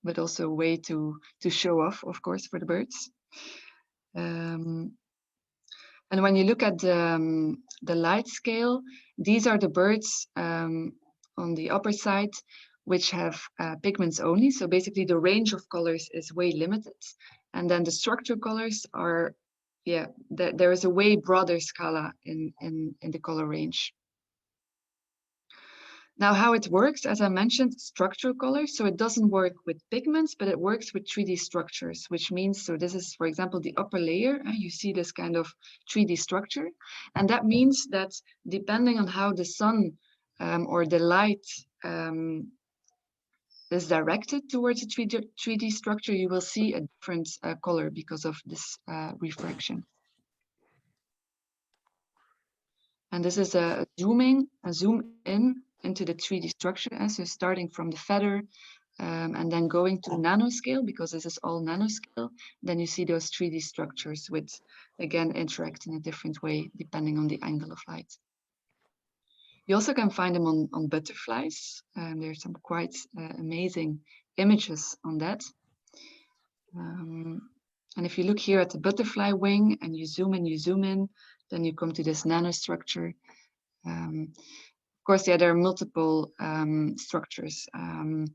but also a way to show off, of course, for the birds. And when you look at the light scale, these are the birds on the upper side, which have pigments only. So basically the range of colors is way limited. And then the structural colors are, yeah, there is a way broader scala in the color range. Now, how it works, as I mentioned, structural colors. So it doesn't work with pigments, but it works with 3D structures, which means, so this is, for example, the upper layer. You see this kind of 3D structure. And that means that depending on how the sun or the light is directed towards a 3D structure, you will see a different color because of this refraction. And this is a zoom in into the 3D structure. So starting from the feather and then going to nanoscale, because this is all nanoscale, then you see those 3D structures which, again, interact in a different way depending on the angle of light. You also can find them on butterflies. There's some quite amazing images on that. And if you look here at the butterfly wing and you zoom in, then you come to this nanostructure. Of course, yeah, there are multiple structures, and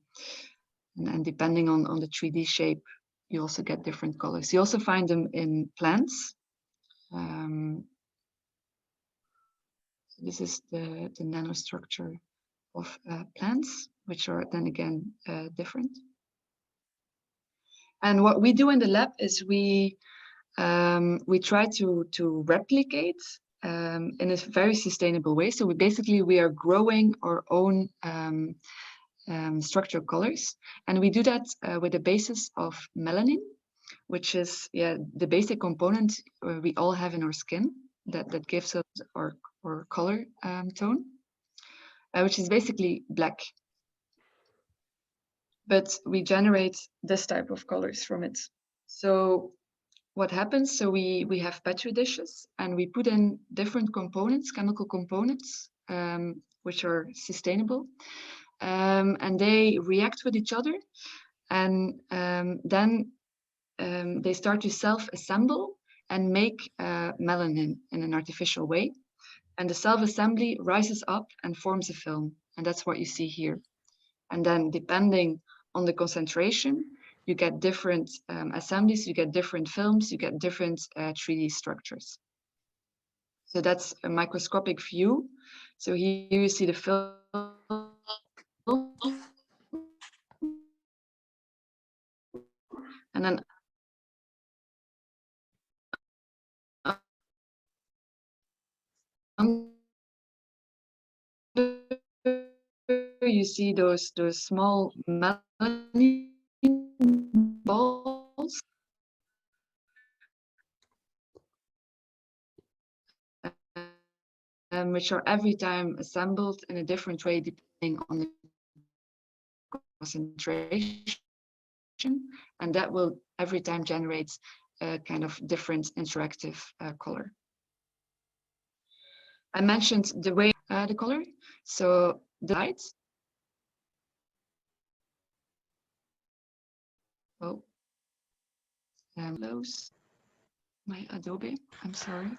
depending on the 3D shape, you also get different colors. You also find them in plants. This is the nanostructure of plants, which are then again different. And what we do in the lab is we try to replicate in a very sustainable way. So we are growing our own structural colors, and we do that with the basis of melanin, which is the basic component we all have in our skin that gives us our color tone, which is basically black. But we generate this type of colors from it. So what happens, so we have petri dishes and we put in different components, chemical components, which are sustainable, and they react with each other, and then they start to self-assemble and make melanin in an artificial way, and the self-assembly rises up and forms a film, and that's what you see here. And then depending on the concentration, you get different assemblies, you get different films, you get different 3D structures. So that's a microscopic view. So here you see the film. And then you see those small melanin balls. Which are every time assembled in a different way depending on the concentration, and that will every time generate a kind of different interactive color. I mentioned the way the color, so the light. Oh, close my Adobe. I'm sorry.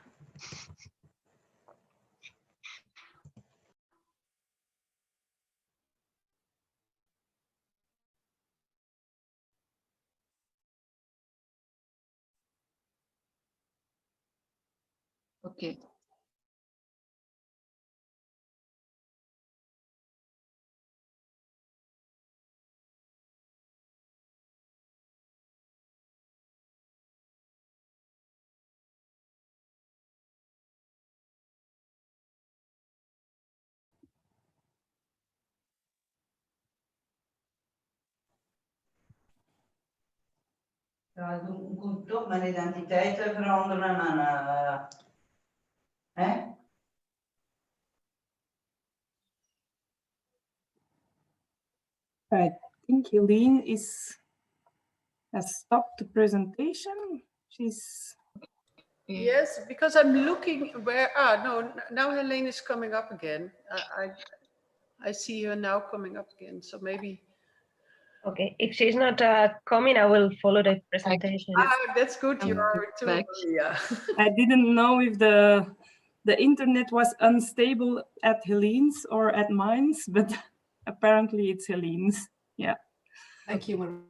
Okay. Ja, doen komt toch mijn identiteit veranderen en hè? I think Heleen has stopped the presentation. She's... Yes, because I'm looking where, no, now Helene is coming up again. I see her now coming up again, so maybe. Okay, if she's not coming, I will follow the presentation. That's good, you're too, Maria. I didn't know if the internet was unstable at Helene's or at mine's, but apparently it's Helene's. Yeah. Thank you, Maria.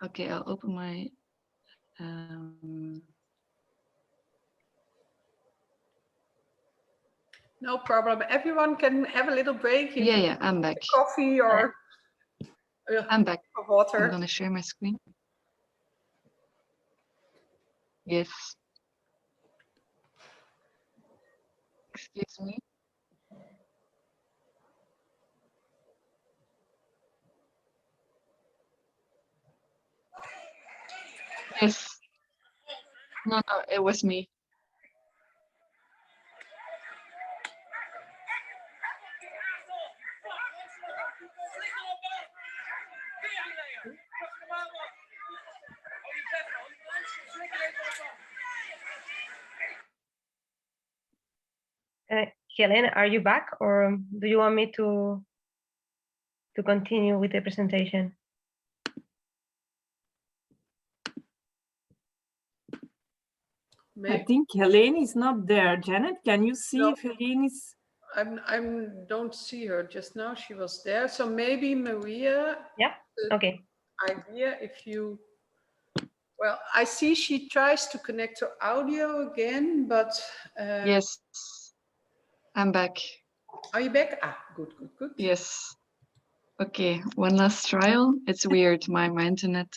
Okay, I'll open my. No problem. Everyone can have a little break. Yeah, I'm back. Coffee or I'm back. Water. I'm gonna share my screen. Yes. Excuse me. Yes. No, it was me. Helene, are you back, or do you want me to continue with the presentation? Maybe. I think Helene is not there. Janet, can you see if Helene is? I don't see her just now. She was there, so maybe Maria. Yeah. Okay. Idea if you. Well, I see she tries to connect to audio again, but. Yes, I'm back. Are you back? Good. Yes. Okay, one last trial. It's weird, my internet.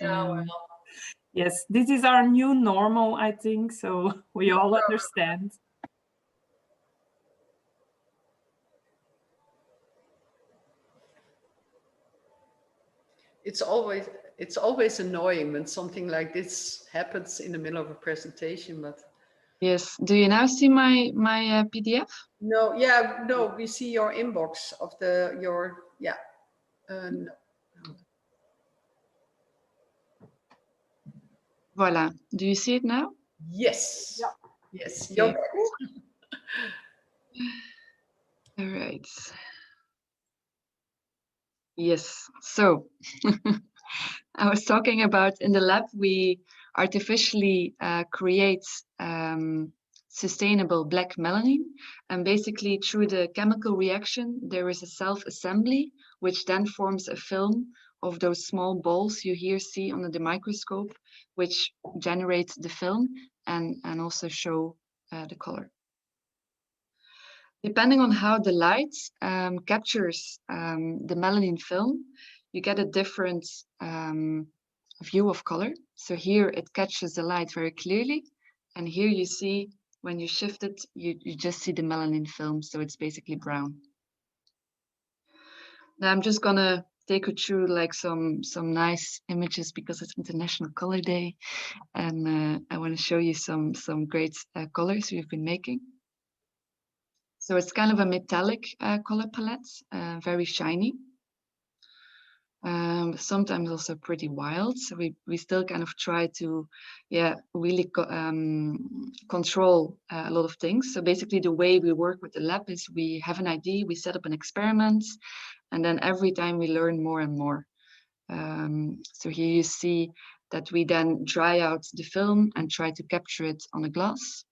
Yes, this is our new normal, I think, so we all understand. It's always annoying when something like this happens in the middle of a presentation, but. Yes. Do you now see my PDF? No. Yeah. No. We see your inbox of your. Yeah. No. Voila. Do you see it now? Yes. Yeah. Yes. Okay. All right. Yes. So I was talking about in the lab, we artificially create sustainable black melanin. And basically through the chemical reaction, there is a self-assembly, which then forms a film of those small balls you here see under the microscope, which generate the film and also show the color. Depending on how the light captures the melanin film, you get a different view of color. So here it catches the light very clearly. And here you see, when you shift it, you just see the melanin film. So it's basically brown. Now I'm just gonna take you through like some nice images because it's International Color Day. And I want to show you some great colors we've been making. So it's kind of a metallic color palette, very shiny. Sometimes also pretty wild. So we still kind of try to, really control a lot of things. So basically the way we work with the lab is we have an idea, we set up an experiment, and then every time we learn more and more. So here you see that we then dry out the film and try to capture it on a glass.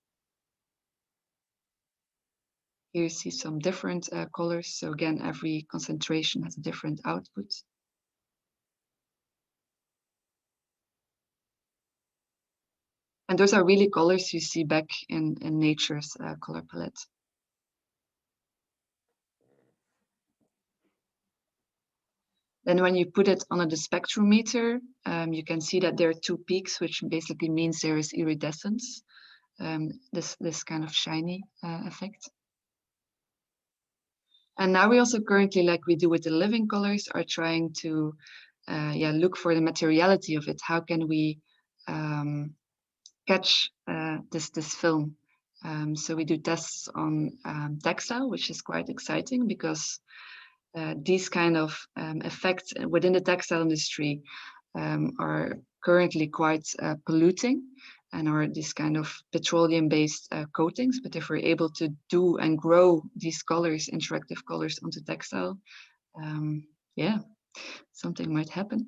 Here you see some different colors. So again, every concentration has a different output. And those are really colors you see back in nature's color palette. Then when you put it on the spectrometer, you can see that there are two peaks, which basically means there is iridescence, this kind of shiny effect. And now we also currently, like we do with the living colors, are trying to look for the materiality of it. How can we catch this film? So we do tests on textile, which is quite exciting because these kind of effects within the textile industry are currently quite polluting and are this kind of petroleum-based coatings. But if we're able to do and grow these colors, interactive colors onto textile, something might happen.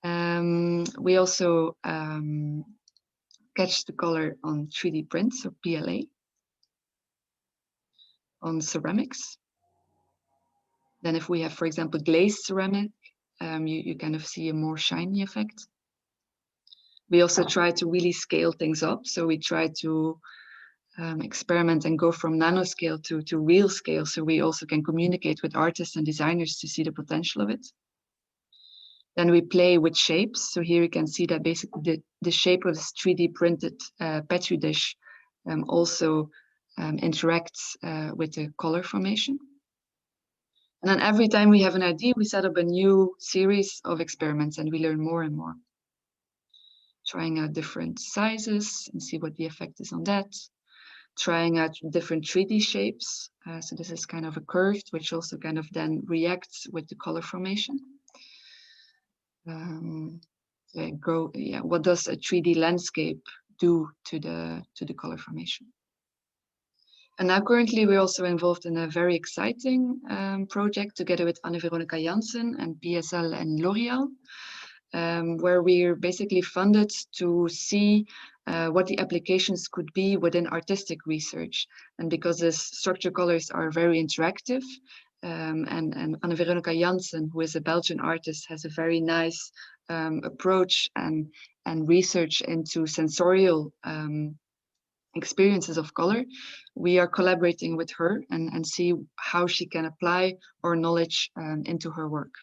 We also catch the color on 3D prints, or PLA, on ceramics. Then if we have, for example, glazed ceramic, you kind of see a more shiny effect. We also try to really scale things up. So we try to experiment and go from nanoscale to real scale. So we also can communicate with artists and designers to see the potential of it. Then we play with shapes. So here you can see that basically the shape of this 3D printed Petri dish also interacts with the color formation. And then every time we have an idea, we set up a new series of experiments and we learn more and more. Trying out different sizes and see what the effect is on that. Trying out different 3D shapes. So this is kind of a curved, which also kind of then reacts with the color formation. What does a 3D landscape do to the color formation? And now currently we're also involved in a very exciting project together with Anne-Veronica Janssen and BSL and L'Oréal, where we're basically funded to see what the applications could be within artistic research. And because the structure colors are very interactive, and Anne-Veronica Janssen, who is a Belgian artist, has a very nice approach and research into sensorial experiences of color. We are collaborating with her and see how she can apply our knowledge into her work.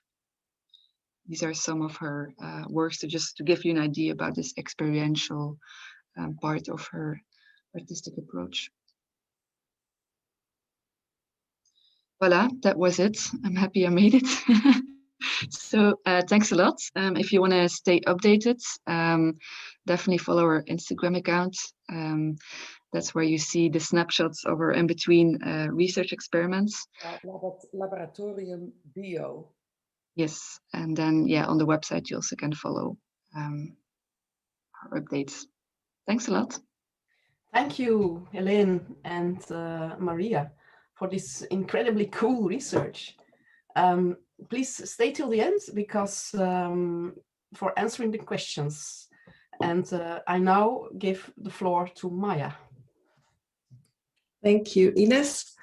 These are some of her works, just to give you an idea about this experiential part of her artistic approach. Voila, that was it. I'm happy I made it. So thanks a lot. If you want to stay updated, definitely follow our Instagram account. That's where you see the snapshots of our in-between research experiments. Laboratorium Bio. Yes, and then on the website you also can follow our updates. Thanks a lot. Thank you, Heleen and Maria, for this incredibly cool research. Please stay till the end because for answering the questions. And I now give the floor to Maya. Thank you, Ines.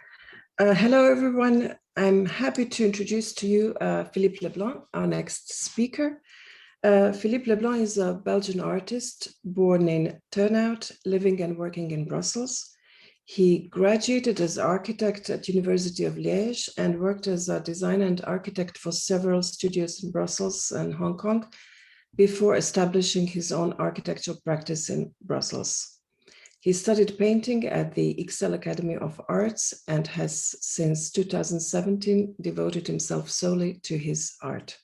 Hello, everyone. I'm happy to introduce to you Philippe Leblanc, our next speaker. Philippe Leblanc is a Belgian artist born in Turnhout, living and working in Brussels. He graduated as architect at University of Liège and worked as a designer and architect for several studios in Brussels and Hong Kong before establishing his own architectural practice in Brussels. He studied painting at the Ixelles Academy of Arts and has since 2017 devoted himself solely to his art.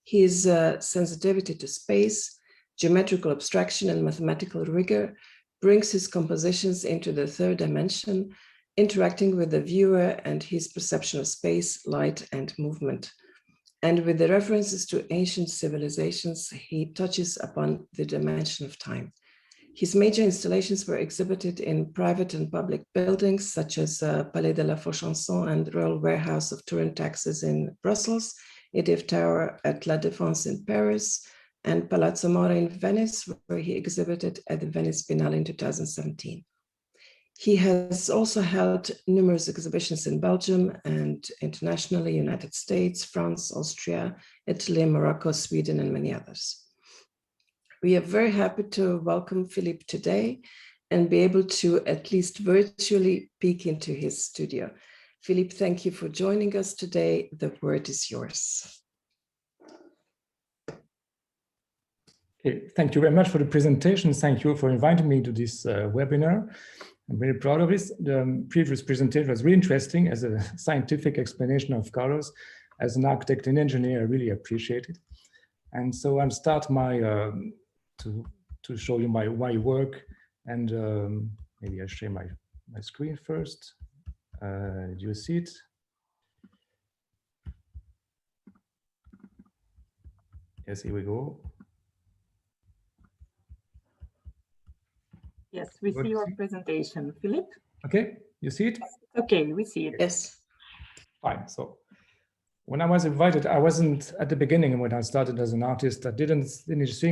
His sensitivity to space, geometrical abstraction, and mathematical rigor brings his compositions into the third dimension, interacting with the viewer and his perception of space, light, and movement. And with the references to ancient civilizations, he touches upon the dimension of time. His major installations were exhibited in private and public buildings, such as Palais de la Faux-Chanson and Royal Warehouse of Turin Taxes in Brussels, EDF Tower at La Défense in Paris, and Palazzo Mora in Venice, where he exhibited at the Venice Biennale in 2017. He has also held numerous exhibitions in Belgium and internationally, United States, France, Austria, Italy, Morocco, Sweden, and many others. We are very happy to welcome Philippe today and be able to at least virtually peek into his studio. Philippe, thank you for joining us today. The word is yours. Okay, thank you very much for the presentation. Thank you for inviting me to this webinar. I'm very proud of this. The previous presentation was really interesting as a scientific explanation of colors. As an architect and engineer, I really appreciate it. And so I'll start my to show you my work, and maybe I'll share my screen first. Do you see it? Yes, here we go. Yes, we see your presentation, Philippe. Okay, you see it? Okay, we see it. Yes. Fine. So when I was invited, I wasn't at the beginning when I started as an artist. I didn't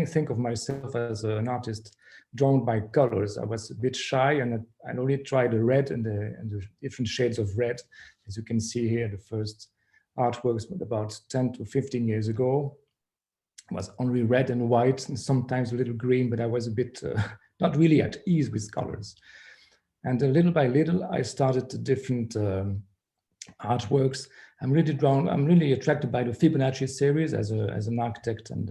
think of myself as an artist drawn by colors. I was a bit shy, and I only tried the red and the different shades of red. As you can see here, the first artworks about 10 to 15 years ago was only red and white, and sometimes a little green, but I was a bit not really at ease with colors. And little by little, I started the different artworks. I'm really attracted by the Fibonacci series as an architect and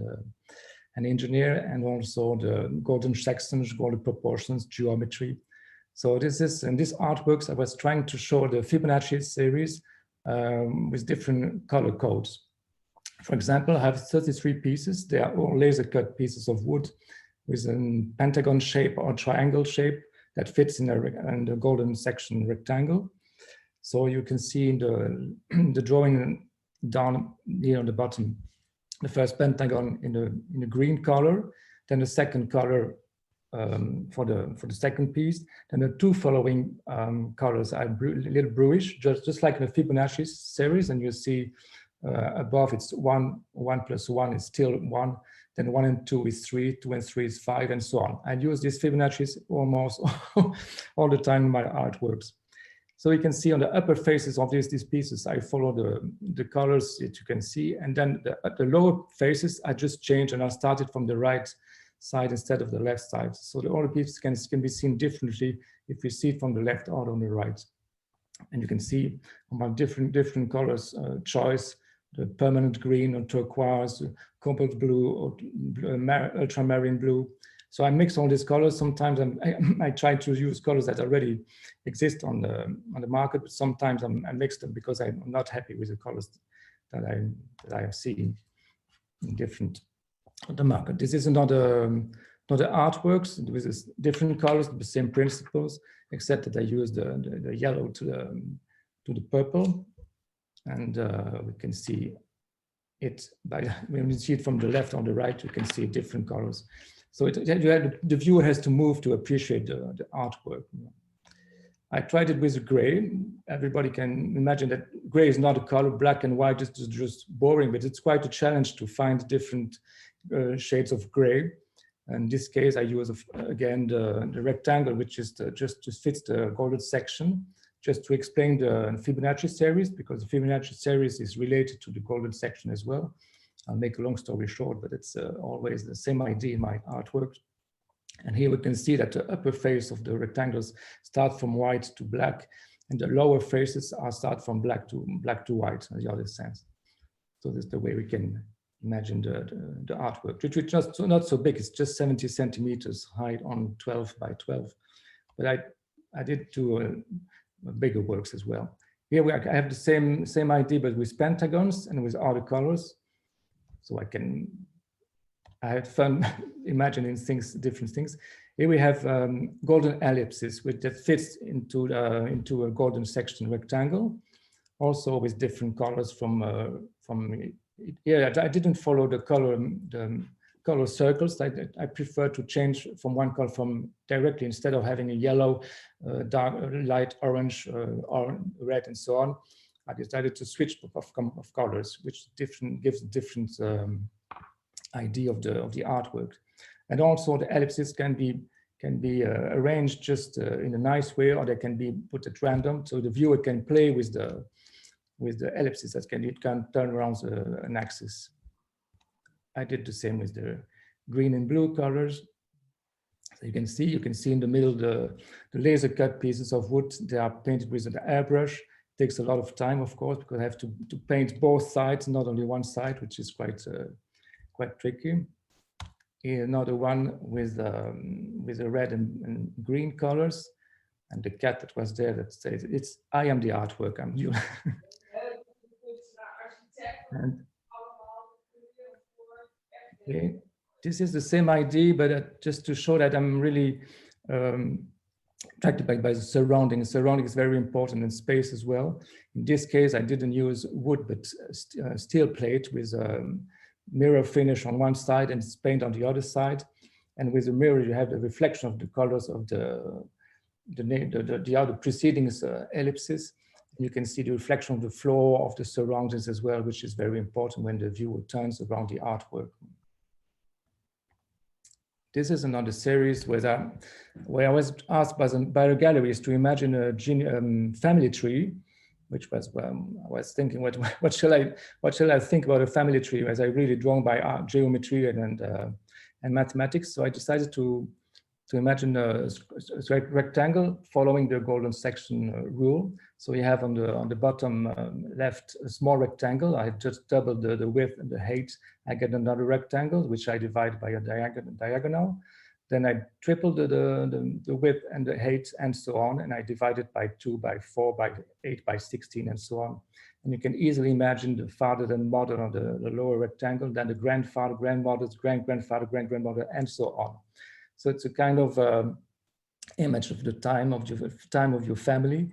an engineer, and also the golden sections, golden proportions, geometry. So this is, in these artworks, I was trying to show the Fibonacci series with different color codes. For example, I have 33 pieces. They are all laser cut pieces of wood with a pentagon shape or triangle shape that fits in the golden section rectangle. So you can see in the drawing down here on the bottom, the first pentagon in the green color, then the second color for the second piece, then the two following colors are a little bluish, just like in the Fibonacci series. And you see above it's 1 plus 1 is still 1, then 1 and 2 is 3, 2 and 3 is 5, and so on. I use these Fibonacci's almost all the time in my artworks. So you can see on the upper faces of these pieces, I follow the colors that you can see. And then the lower faces, I just changed, and I started from the right side instead of the left side. So all the pieces can be seen differently if you see it from the left or on the right. And you can see on my different colors choice, the permanent green or turquoise, cobalt blue or ultramarine blue. So I mix all these colors. Sometimes I try to use colors that already exist on the market, but sometimes I mix them because I'm not happy with the colors that I have seen in different on the market. This is another artworks with different colors, the same principles, except that I use the yellow to the purple, and we can see it when you see it from the left on the right, you can see different colors. So the viewer has to move to appreciate the artwork. I tried it with gray. Everybody can imagine that gray is not a color. Black and white is just boring, but it's quite a challenge to find different shades of gray. In this case, I use again the rectangle, which is just fits the golden section, just to explain the Fibonacci series, because the Fibonacci series is related to the golden section as well. I'll make a long story short, but it's always the same idea in my artwork. And here we can see that the upper face of the rectangles start from white to black, and the lower faces start from black to white on the other sense. So this is the way we can imagine the artwork, which is just not so big. It's just 70 centimeters high on 12 by 12. But I did two bigger works as well. Here I have the same idea, but with pentagons and with other colors. So I had fun imagining things, different things. Here we have golden ellipses, which that fits into a golden section rectangle, also with different colors from here. I didn't follow the color circles. I prefer to change from one color from directly, instead of having a yellow, dark, light orange, or red, and so on. I decided to switch of colors, which gives different idea of the artwork. And also the ellipses can be arranged just in a nice way, or they can be put at random, so the viewer can play with the ellipses. It can turn around an axis. I did the same with the green and blue colors. So you can see in the middle the laser cut pieces of wood. They are painted with an airbrush. It takes a lot of time, of course, because I have to paint both sides, not only one side, which is quite tricky. Here another one with the red and green colors, and the cat that was there that says, I am the artwork, I'm you. And, okay. This is the same idea, but just to show that I'm really attracted by the surrounding. The surrounding is very important in space as well. In this case, I didn't use wood, but steel plate with mirror finish on one side and paint on the other side. And with the mirror, you have the reflection of the colors of the other preceding ellipses. You can see the reflection of the floor of the surroundings as well, which is very important when the viewer turns around the artwork. This is another series where I was asked by a galleries to imagine a family tree, which was I was thinking, what shall I think about a family tree, as I really drawn by art, geometry and mathematics. So I decided to imagine a rectangle following the golden section rule. So you have on the bottom left a small rectangle. I just doubled the width and the height. I get another rectangle, which I divide by a diagonal. Then I tripled the width and the height and so on. And I divide it by 2 by 4 by 8 by 16 and so on. And you can easily imagine the father and mother on the lower rectangle, then the grandfather, grandmother's great-grandfather, great-grandmother, and so on. So it's a kind of image of the time of your family.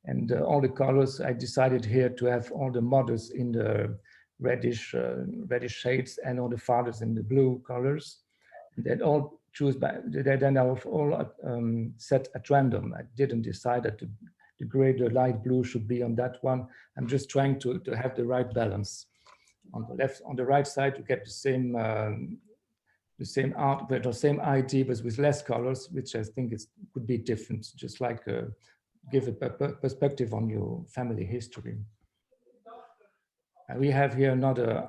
And all the colors, I decided here to have all the mothers in the reddish shades and all the fathers in the blue colors. And then all then I was all set at random. I didn't decide that the gray, the light blue should be on that one. I'm just trying to have the right balance. On the left, on the right side, you get the same art, but the same idea, but with less colors, which I think could be different, just like give a perspective on your family history. And we have here another,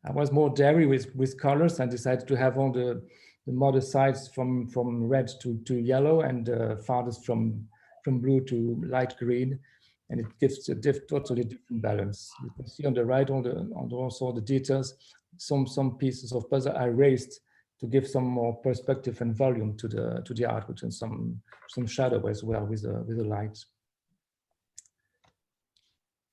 I was more daring with colors. I decided to have all the mother sides from red to yellow, and fathers from blue to light green. And it gives a totally different balance. You can see on the right, also the details, some pieces of puzzle I raised to give some more perspective and volume to the artwork, and some shadow as well with the light.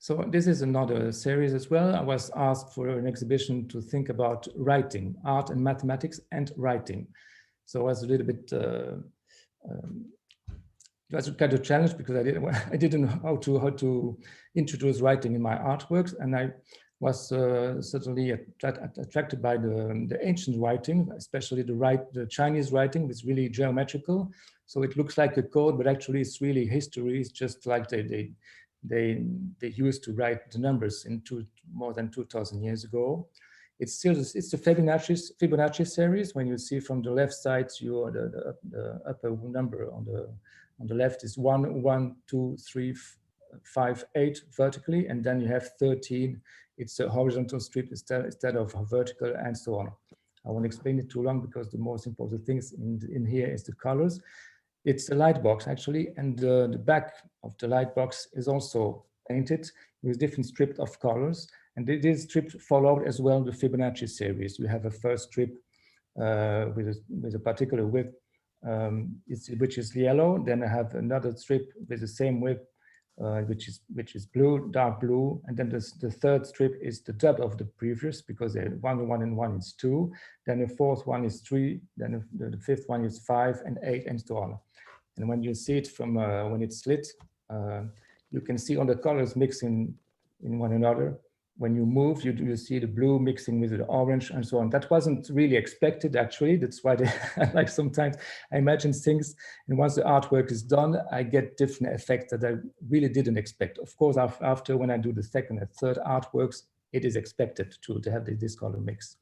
So this is another series as well. I was asked for an exhibition to think about writing, art and mathematics and writing. So I was a little bit, it was kind of a challenge because I didn't know how to introduce writing in my artworks, and I was certainly attracted by the ancient writing, especially the Chinese writing, was really geometrical. So it looks like a code, but actually it's really history. It's just like they used to write the numbers more than 2,000 years ago. It's the Fibonacci series. When you see from the left side, the upper number on the left is 1, 1, 2, 3, 5, 8 vertically, and then you have 13. It's a horizontal strip instead of vertical, and so on. I won't explain it too long because the most important things in here is the colors. It's a light box actually, and the back of the light box is also painted with different strips of colors. And these strips follow as well the Fibonacci series. We have a first strip with a particular width, which is yellow. Then I have another strip with the same width, which is blue, dark blue. And then the third strip is the double of the previous, because one and one is 2. Then the fourth one is 3. Then the fifth one is 5 and 8 and so on. And when you see it from when it's lit, you can see all the colors mixing in one another. When you move, you see the blue mixing with the orange and so on. That wasn't really expected, actually. That's why like sometimes I imagine things, and once the artwork is done, I get different effects that I really didn't expect. Of course, after when I do the second and third artworks, it is expected to have this color mix.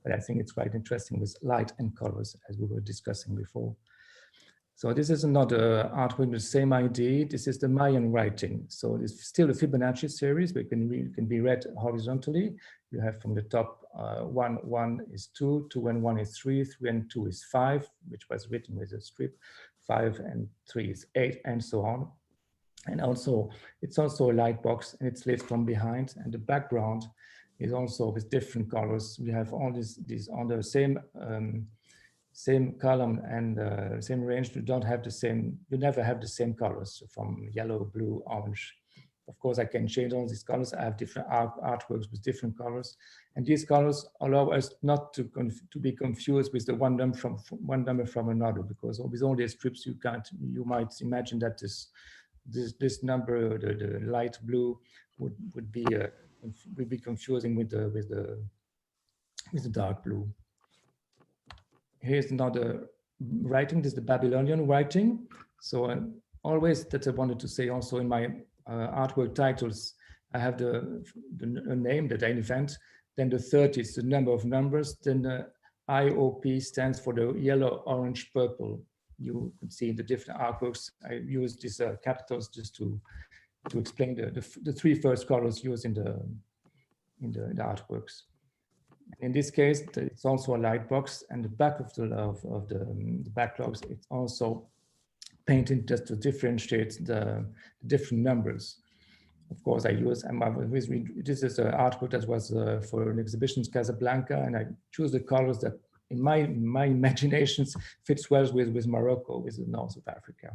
But I think it's quite interesting with light and colors, as we were discussing before. So this is another artwork with the same idea. This is the Mayan Writing. So it's still a Fibonacci series, but it can be read horizontally. You have from the top 1 is 2, 2 and 1 is 3, 3 and 2 is 5, which was written with a strip, 5 and 3 is 8, and so on. And also, it's also a light box, and it's lit from behind, and the background is also with different colors. We have all these on the same column and same range. You never have the same colors, from yellow, blue, orange. Of course, I can change all these colors. I have different artworks with different colors, and these colors allow us not to be confused with the one number from another, because with all these strips, you might imagine that this number, the light blue, would be confusing with the dark blue. Here's another writing. This is the Babylonian Writing. So always that I wanted to say also in my artwork titles, I have the name that I invent. Then the 30 is the number of numbers. Then the IOP stands for the yellow, orange, purple. You could see in the different artworks, I use these capitals just to explain the 3 first colors used in the artworks. In this case, it's also a light box, and the back of the backlogs, it's also painted just to differentiate the different numbers. Of course, I use, this is an artwork that was for an exhibition in Casablanca, and I choose the colors that in my imaginations fits well with Morocco, with the north of Africa.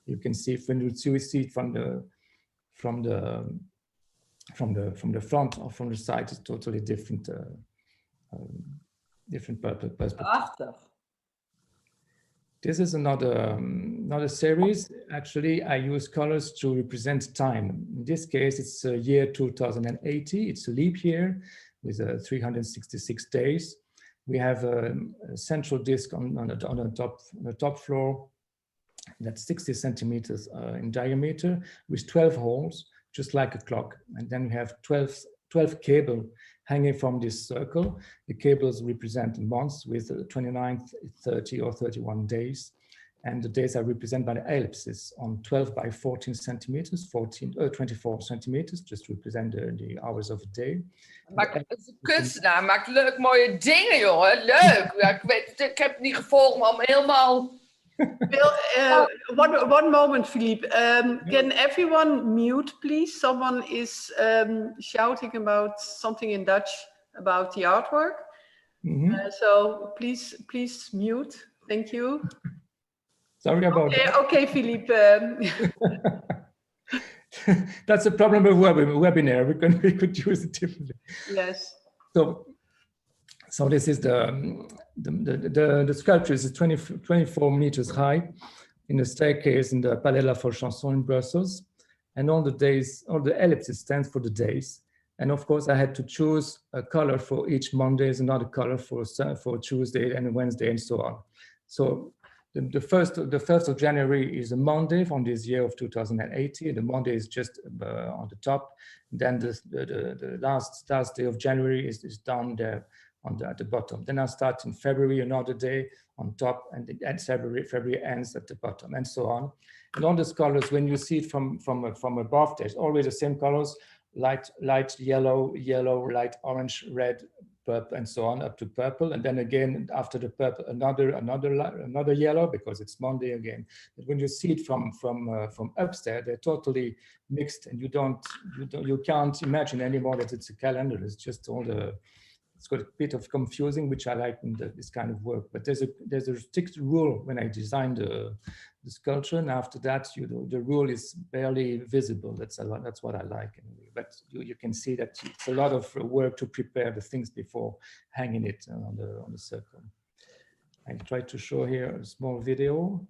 You can see when you see it from the front or from the side, it's totally different. Different perspective. This is another series. Actually, I use colors to represent time. In this case, it's year 2080. It's a leap year with 366 days. We have a central disc on the top floor that's 60 centimeters in diameter with 12 holes, just like a clock. And then we have 12 cable hanging from this circle. The cables represent months with 29, 30 or 31 days. And the days are represented by the ellipses on 12 by 14 centimeters, 24 centimeters, just to represent the hours of a day. Maar kunstenaar maakt leuk mooie dingen, jongen. Leuk. Ja, ik heb het niet gevolgd, maar helemaal... One moment, Philippe. Can everyone mute, please? Someone is shouting about something in Dutch about the artwork. So please mute. Thank you. Sorry about that. Okay, Philippe. That's a problem with webinar. We could use it differently. Yes. So this is the sculpture is 24 meters high in the staircase in the Palais de la Chanson in Brussels. And all the ellipses stands for the days. And of course I had to choose a color for each Monday, another color for Tuesday and Wednesday and so on. So the 1st of January is a Monday from this year of 2080. The Monday is just on the top. Then the last day of January is down there at the bottom. Then I start in February, another day on top, and February ends at the bottom, and so on. And all these colors, when you see it from above, there's always the same colors: light yellow, light orange, red, purple, and so on up to purple, and then again after the purple another yellow because it's Monday again. But when you see it from upstairs, they're totally mixed, and you can't imagine anymore that it's a calendar. It's just all the, it's got a bit of confusing, which I like in this kind of work. But there's a strict rule when I designed the sculpture, and after that, the rule is barely visible. That's what I like anyway. But you can see that it's a lot of work to prepare the things before hanging it on the circle. I try to show here a small video.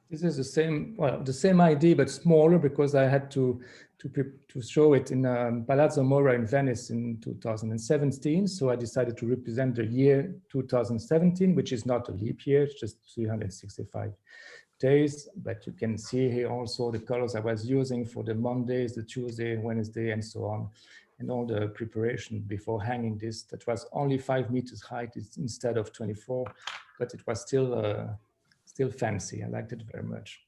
This is the same idea, but smaller, because I had to show it in Palazzo Mora in Venice in 2017. So I decided to represent the year 2017, which is not a leap year, it's just 365 days. But you can see here also the colors I was using for the Mondays, the Tuesday, Wednesday, and so on, and all the preparation before hanging this. That was only 5 meters high instead of 24, but it was still fancy. I liked it very much.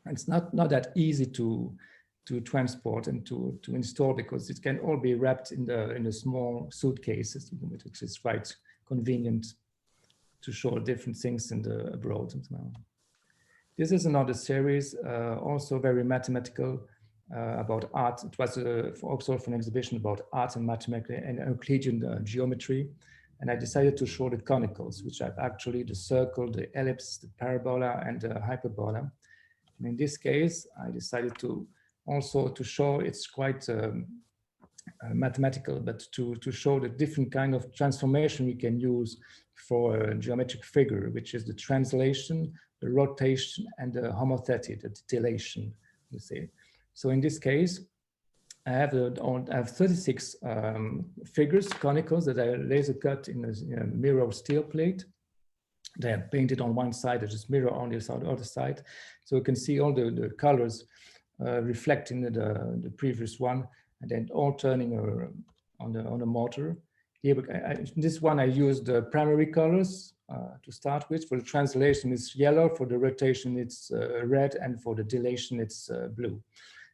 And it's not that easy to transport and to install, because it can all be wrapped in the small suitcases, which is quite convenient to show different things abroad as well. This is another series, also very mathematical, about art. It was also for an exhibition about art and mathematics and Euclidean geometry. And I decided to show the conicals, which are actually the circle, the ellipse, the parabola, and the hyperbola. And in this case, I decided to also show it's quite mathematical, but to show the different kind of transformation we can use for a geometric figure, which is the translation, the rotation, and the homothety, the dilation, you see. So in this case, I have 36 figures, conicals, that I laser cut in a mirror steel plate. They are painted on one side, there's just mirror on the other side. So you can see all the colors reflecting the previous one, and then all turning on the mortar. Here, this one I used the primary colors to start with. For the translation, it's yellow. For the rotation, it's red, and for the dilation, it's blue.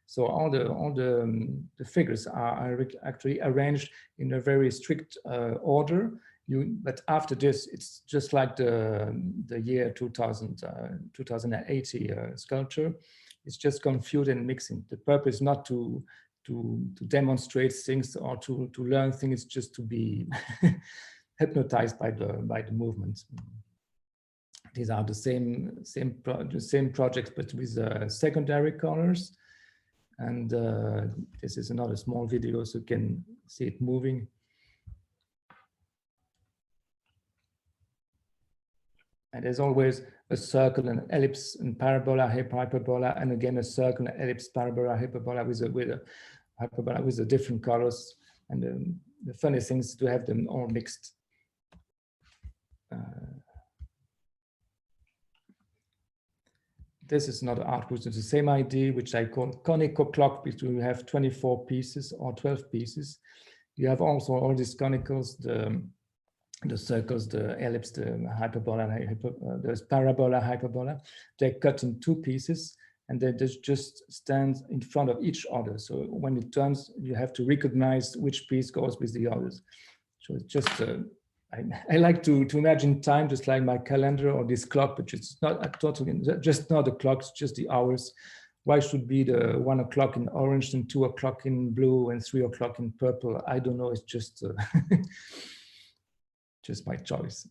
So all the figures are actually arranged in a very strict order. But after this, it's just like the year 2080 sculpture. It's just confused and mixing. The purpose is not to demonstrate things or to learn things, just to be hypnotized by the movement. These are the same projects, but with secondary colors. And this is another small video, so you can see it moving. And there's always a circle, an ellipse, and parabola, hyperbola, and again a circle, an ellipse, parabola, hyperbola with the different colors. And the funny thing is to have them all mixed. This is another art which is the same idea, which I call Conical Clock, because we have 24 pieces or 12 pieces. You have also all these conicals, the circles, the ellipse, the hyperbola, there's parabola, hyperbola. They're cut in 2 pieces, and they just stand in front of each other. So when it turns, you have to recognize which piece goes with the others. So it's just, I like to imagine time just like my calendar or this clock, but it's not just not the clock, it's just the hours. Why should be the 1 o'clock in orange and 2 o'clock in blue and 3 o'clock in purple? I don't know, it's just just by choice.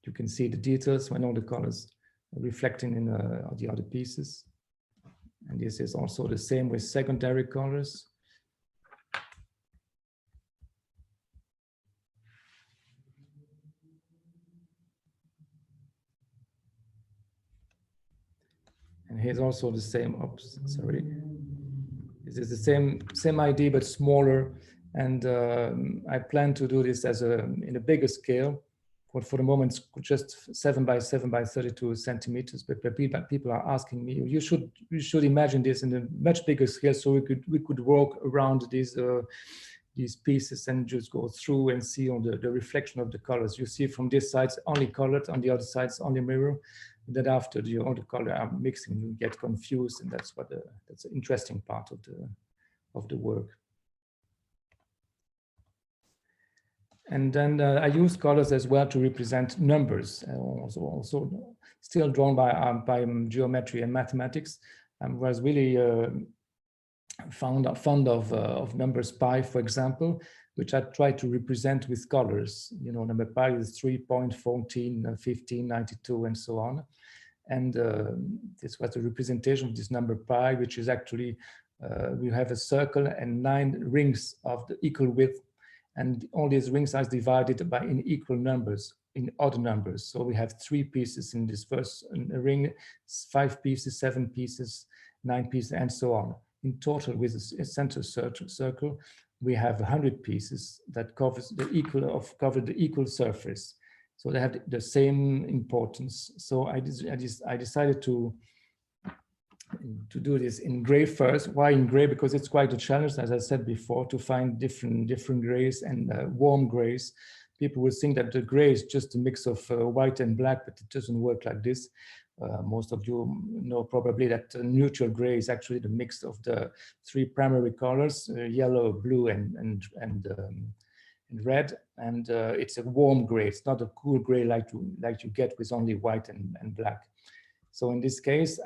You can see the details when all the colors are reflecting in the other pieces. And this is also the same with secondary colors. And here's also the same, oops, sorry. This is the same idea, but smaller. And I plan to do this as in a bigger scale. For the moment, just 7 by 7 by 32 centimeters. But people are asking me, you should imagine this in a much bigger scale, so we could walk around these pieces and just go through and see on the reflection of the colors. You see from this side only colored, on the other side only mirror. And then after all the color are mixing, you get confused, and that's that's an interesting part of the work. And then I use colors as well to represent numbers, also still drawn by geometry and mathematics. I was really fond of numbers pi, for example, which I try to represent with colors. You know, number pi is 3.14, 15, 92, and so on. And this was a representation of this number pi, which is actually, we have a circle and 9 rings of the equal width. And all these rings are divided in equal numbers, in odd numbers. So we have 3 pieces in this first ring, 5 pieces, 7 pieces, 9 pieces, and so on. In total, with a center circle, we have 100 pieces that cover the equal surface. So they have the same importance. So I decided to do this in gray first. Why in gray? Because it's quite a challenge, as I said before, to find different grays and warm grays. People will think that the gray is just a mix of white and black, but it doesn't work like this. Most of you know probably that neutral gray is actually the mix of the 3 primary colors, yellow, blue, and red. And it's a warm gray. It's not a cool gray like you get with only white and black. So in this case,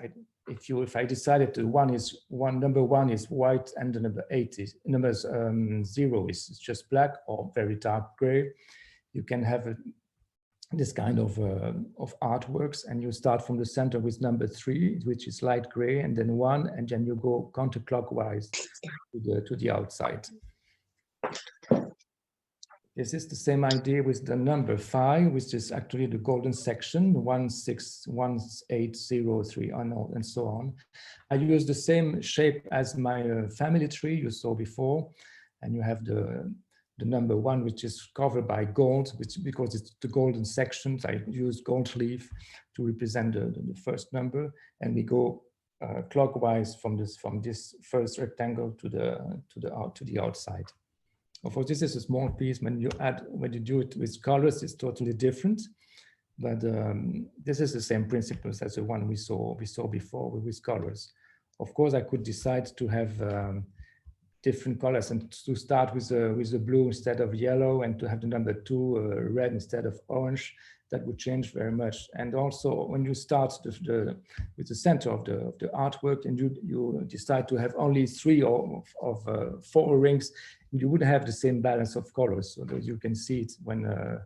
if I decided number one is white and the number 0 is just black or very dark gray, you can have this kind of artworks, and you start from the center with number 3, which is light gray, and then 1, and then you go counterclockwise to the outside. This is the same idea with the number 5, which is actually the golden section, 161803, and so on. I use the same shape as my family tree you saw before, and you have the number 1, which is covered by gold, because it's the golden sections. I use gold leaf to represent the first number, and we go clockwise from this first rectangle to the outside. Of course, this is a small piece. When you do it with colors, it's totally different. But this is the same principles as the one we saw before with colors. Of course, I could decide to have different colors and to start with the blue instead of yellow, and to have the number 2 red instead of orange. That would change very much. And also, when you start with the center of the artwork, and you decide to have only 3 of 4 rings, you would have the same balance of colors, so that you can see it when I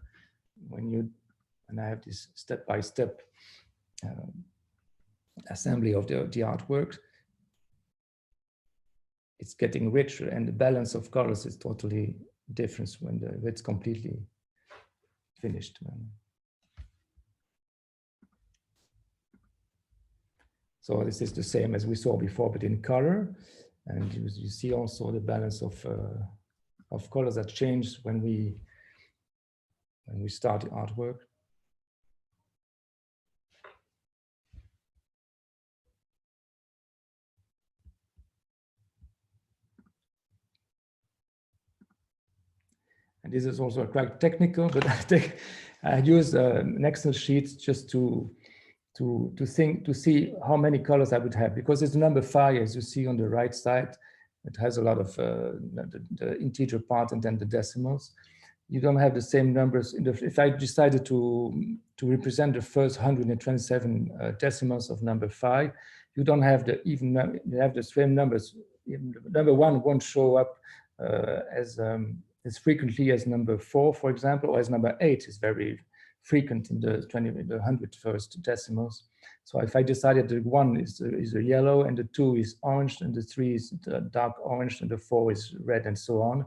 have this step-by-step assembly of the artwork. It's getting richer, and the balance of colors is totally different when it's completely finished. So this is the same as we saw before, but in color. And you see also the balance of colors that change when we start the artwork. And this is also quite technical, but I use an Excel sheet just to see how many colors I would have, because it's the number 5, as you see on the right side. It has a lot of the integer part and then the decimals. You don't have the same numbers. If I decided to represent the first 127 decimals of number 5, you don't have you have the same numbers. Number 1 won't show up as frequently as number 4, for example, or as number 8 is very frequent in the 101st decimals. So if I decided the 1 is a yellow, and the 2 is orange, and the 3 is dark orange, and the 4 is red, and so on,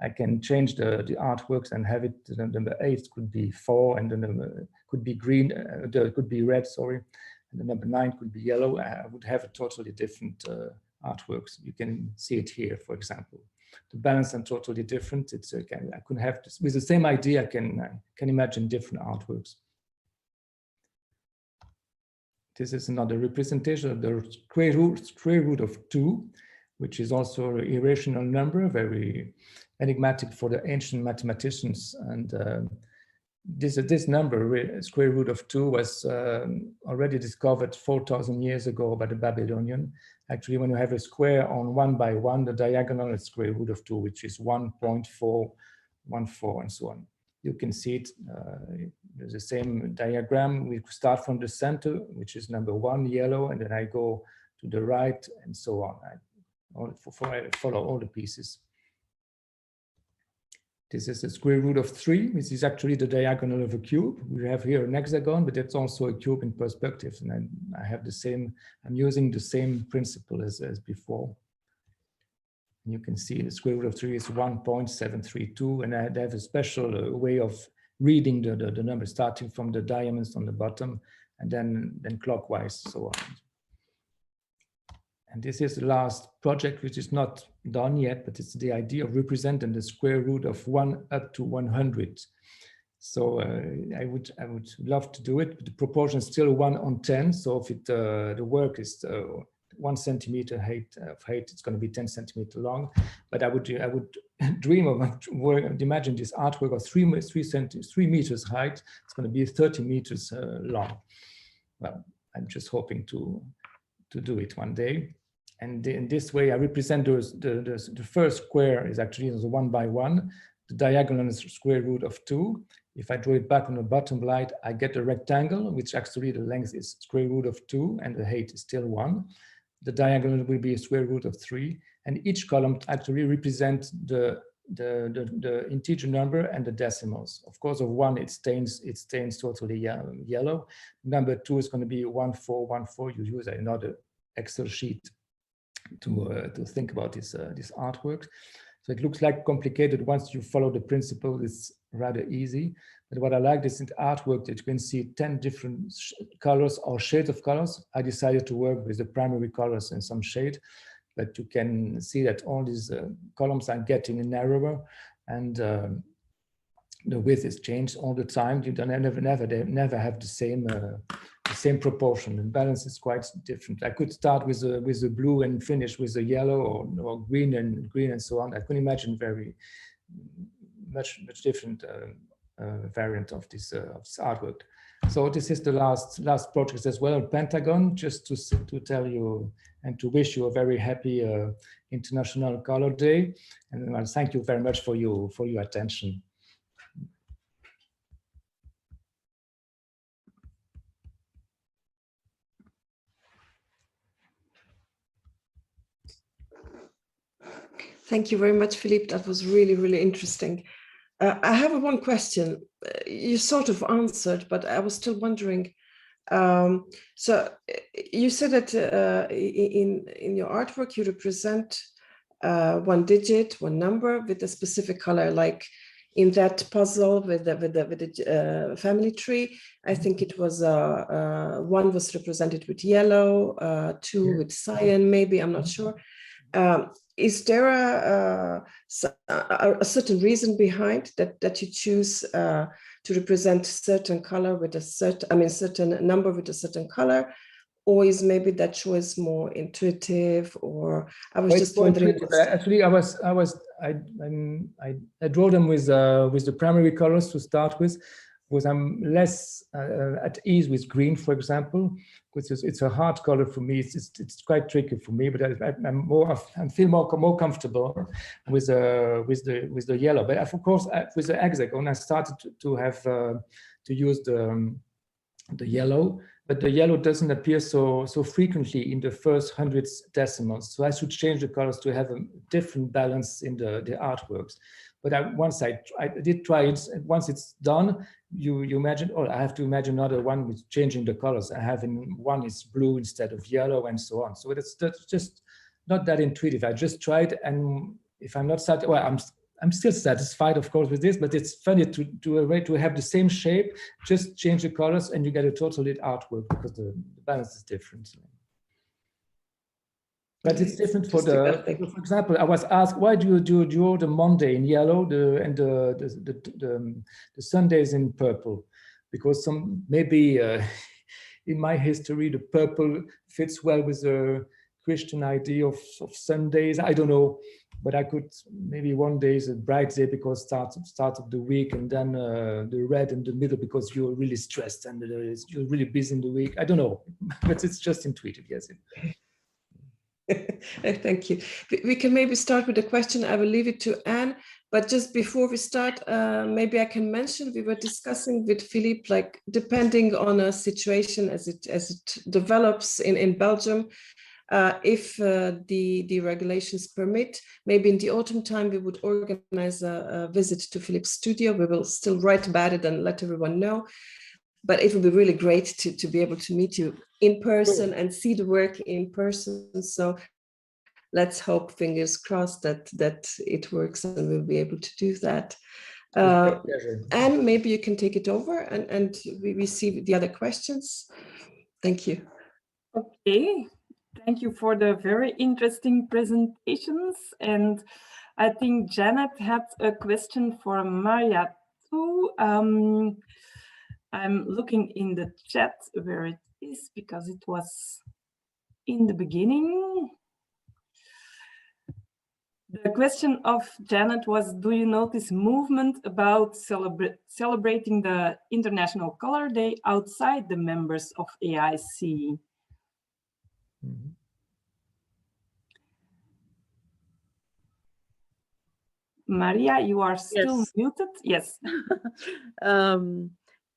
I can change the artworks and have it. The number 8 could be 4, and the number could be green. Could be red, sorry, and the number 9 could be yellow. I would have a totally different artworks. You can see it here, for example. the balance are totally different. It's I could have this, with the same idea. I can imagine different artworks. This is another representation of the square root of 2, which is also an irrational number, very enigmatic for the ancient mathematicians. And this number, square root of 2, was already discovered 4,000 years ago by the Babylonian. Actually, when you have a square on 1 by 1, the diagonal is square root of 2, which is 1.414 and so on. You can see it, there's the same diagram. We start from the center, which is number 1, yellow, and then I go to the right and so on. I follow all the pieces. This is the square root of 3, which is actually the diagonal of a cube. We have here an hexagon, but it's also a cube in perspective. And I have the same, I'm using the same principle as before. You can see the square root of 3 is 1.732, and I have a special way of reading the number, starting from the diamonds on the bottom and then clockwise, so on. And this is the last project, which is not done yet, but it's the idea of representing the square root of 1 up to 100. So I would love to do it, but the proportion is still 1:10. So if the work is 1 centimeter height, it's going to be 10 centimeters long. But I would dream of imagine this artwork of 3 meters height. It's going to be 30 meters long. Well, I'm just hoping to do it one day. And in this way, I represent the first square is actually 1 by 1. The diagonal is square root of 2. If I draw it back on the bottom right, I get a rectangle, which actually the length is square root of 2, and the height is still 1. The diagonal will be a square root of 3, and each column actually represents the integer number and the decimals. Of course, of 1 it stains totally yellow. Number 2 is going to be 1414. You use another Excel sheet to think about this artwork. So it looks like complicated. Once you follow the principle, it's rather easy. But what I like is in the artwork that you can see 10 different colors or shades of colors. I decided to work with the primary colors and some shade, but you can see that all these columns are getting narrower, and the width is changed all the time. You don't never have the same proportion, and balance is quite different. I could start with the blue and finish with the yellow, or green and so on. I can imagine very much different variant of this artwork. So this is the last project as well, Pentagon, just to tell you and to wish you a very happy International Color Day, and I'll thank you very much for your attention. Thank you very much, Philippe. That was really, really interesting. I have one question. You sort of answered, but I was still wondering. So you said that in your artwork, you represent one digit, one number with a specific color, like in that puzzle with the family tree. I think it was 1 was represented with yellow, 2 with cyan, maybe, I'm not sure. Is there a certain reason behind that you choose to represent certain color with a certain number with a certain color, or is maybe that choice more intuitive? Or I was just wondering. Actually, I draw them with the primary colors to start with, because I'm less at ease with green, for example, because it's a hard color for me. It's quite tricky for me, but I feel more comfortable with the yellow. But of course, with the hexagon, I started to have to use the yellow, but the yellow doesn't appear so frequently in the first 100 decimals. So I should change the colors to have a different balance in the artworks. But once I did try it, and once it's done, you imagine, oh, I have to imagine another one with changing the colors. I have one is blue instead of yellow, and so on. So that's just not that intuitive. I just tried, and if I'm not satisfied, well, I'm still satisfied, of course, with this. But it's funny to have the same shape, just change the colors, and you get a totally artwork because the balance is different. But it's different for for example, I was asked, why do you draw the Monday in yellow and the Sundays in purple? Because maybe in my history, the purple fits well with the Christian idea of Sundays. I don't know, but I could, maybe one day is a bright day because start of the week, and then the red in the middle because you're really stressed and you're really busy in the week. I don't know, but it's just intuitive, yes. Thank you. We can maybe start with a question. I will leave it to Anne, but just before we start, maybe I can mention we were discussing with Philippe, like depending on a situation as it develops in Belgium, if the regulations permit, maybe in the autumn time we would organize a visit to Philippe's studio. We will still write about it and let everyone know. But it would be really great to be able to meet you in person and see the work in person. So let's hope, fingers crossed, that it works and we'll be able to do that. And maybe you can take it over and we see the other questions. Thank you. Okay, thank you for the very interesting presentations. And I think Janet had a question for Maria too. I'm looking in the chat where it is because it was in the beginning. The question of Janet was, do you notice movement about celebrating the International Colour Day outside the members of AIC? Mm-hmm. Maria, you are still muted. Yes.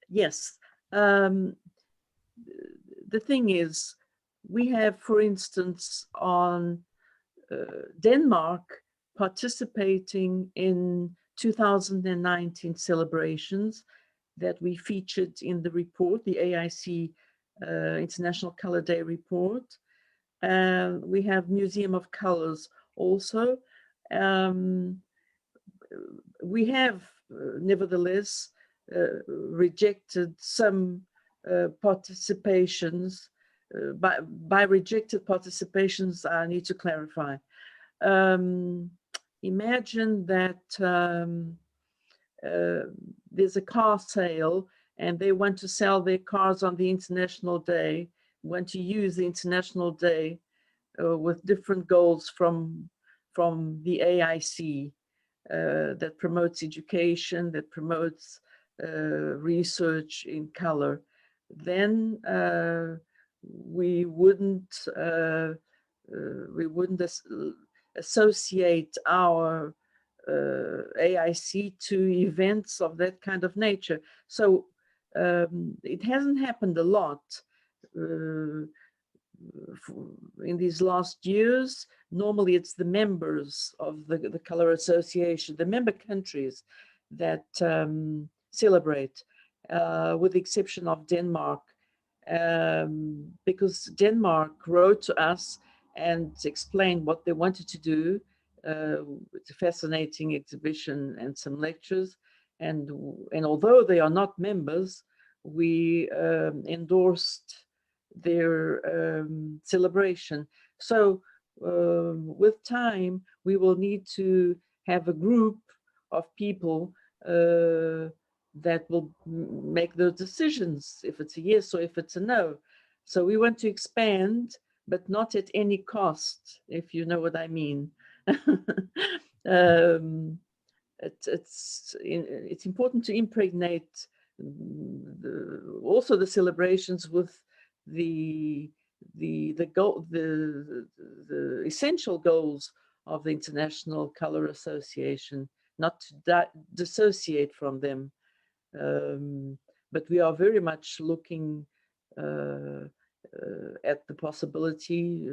Yes. The thing is, we have, for instance, on Denmark participating in 2019 celebrations that we featured in the report, the AIC International Colour Day report. We have Museum of Colours also. We have, nevertheless, rejected some participations. By rejected participations, I need to clarify. Imagine that there's a car sale and they want to sell their cars on the International Day, want to use the International Day with different goals from the AIC that promotes education, that promotes research in color. Then we wouldn't associate our AIC to events of that kind of nature. So it hasn't happened a lot in these last years. Normally it's the members of the Colour Association, the member countries that celebrate, with the exception of Denmark, because Denmark wrote to us and explained what they wanted to do. It's a fascinating exhibition and some lectures. And although they are not members, we endorsed their celebration. So with time, we will need to have a group of people that will make those decisions, if it's a yes or if it's a no. So we want to expand, but not at any cost, if you know what I mean. It's important to impregnate also the celebrations with the essential goals of the International Colour Association, not to dissociate from them. But we are very much looking at the possibility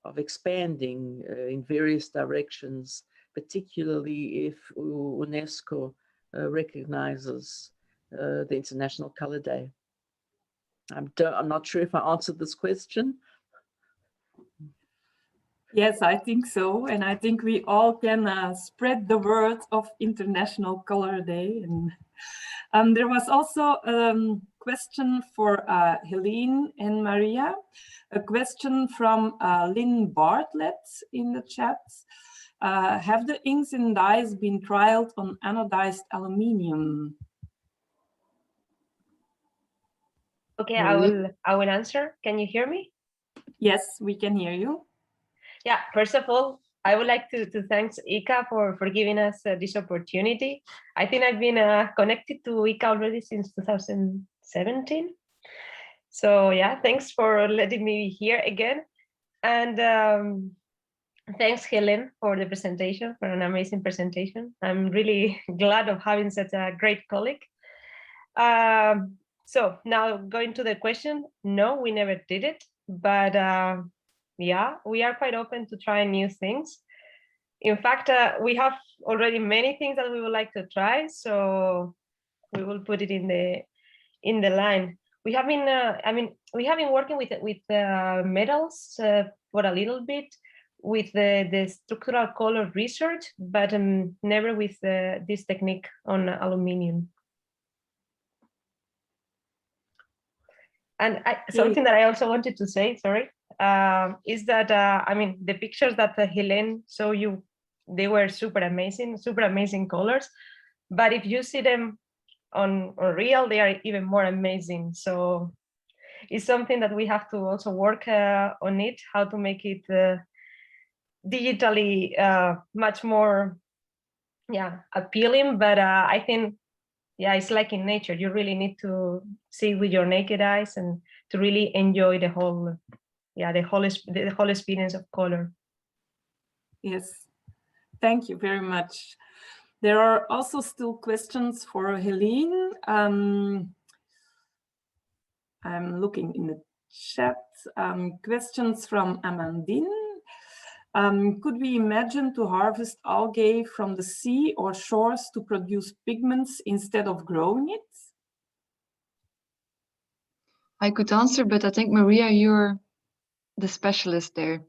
of expanding in various directions, particularly if UNESCO recognizes the International Colour Day. I'm not sure if I answered this question. Yes, I think so. And I think we all can spread the word of International Colour Day. And there was also a question for Heleen and Maria. A question from Lynn Bartlett in the chat. Have the inks and dyes been trialed on anodized aluminium? Okay, I will answer. Can you hear me? Yes, we can hear you. Yeah, first of all, I would like to thank ICA for giving us this opportunity. I think I've been connected to ICA already since 2017. So yeah, thanks for letting me be here again. And thanks, Helen, for the presentation, for an amazing presentation. I'm really glad of having such a great colleague. So now going to the question, no, we never did it, but yeah, we are quite open to try new things. In fact, we have already many things that we would like to try, so we will put it in the line. We have been, we have been working with metals for a little bit, with the structural color research, but never with this technique on aluminium. And something that I also wanted to say, sorry, is that, the pictures that Heleen showed you, they were super amazing colors. But if you see them on real, they are even more amazing. So it's something that we have to also work on it, how to make it digitally much more appealing. But I think, it's like in nature, you really need to see with your naked eyes and to really enjoy the whole experience of color. Yes, thank you very much. There are also still questions for Heleen. I'm looking in the chat. Questions from Amandine. Could we imagine to harvest algae from the sea or shores to produce pigments instead of growing it? I could answer, but I think, Maria, you're the specialist there.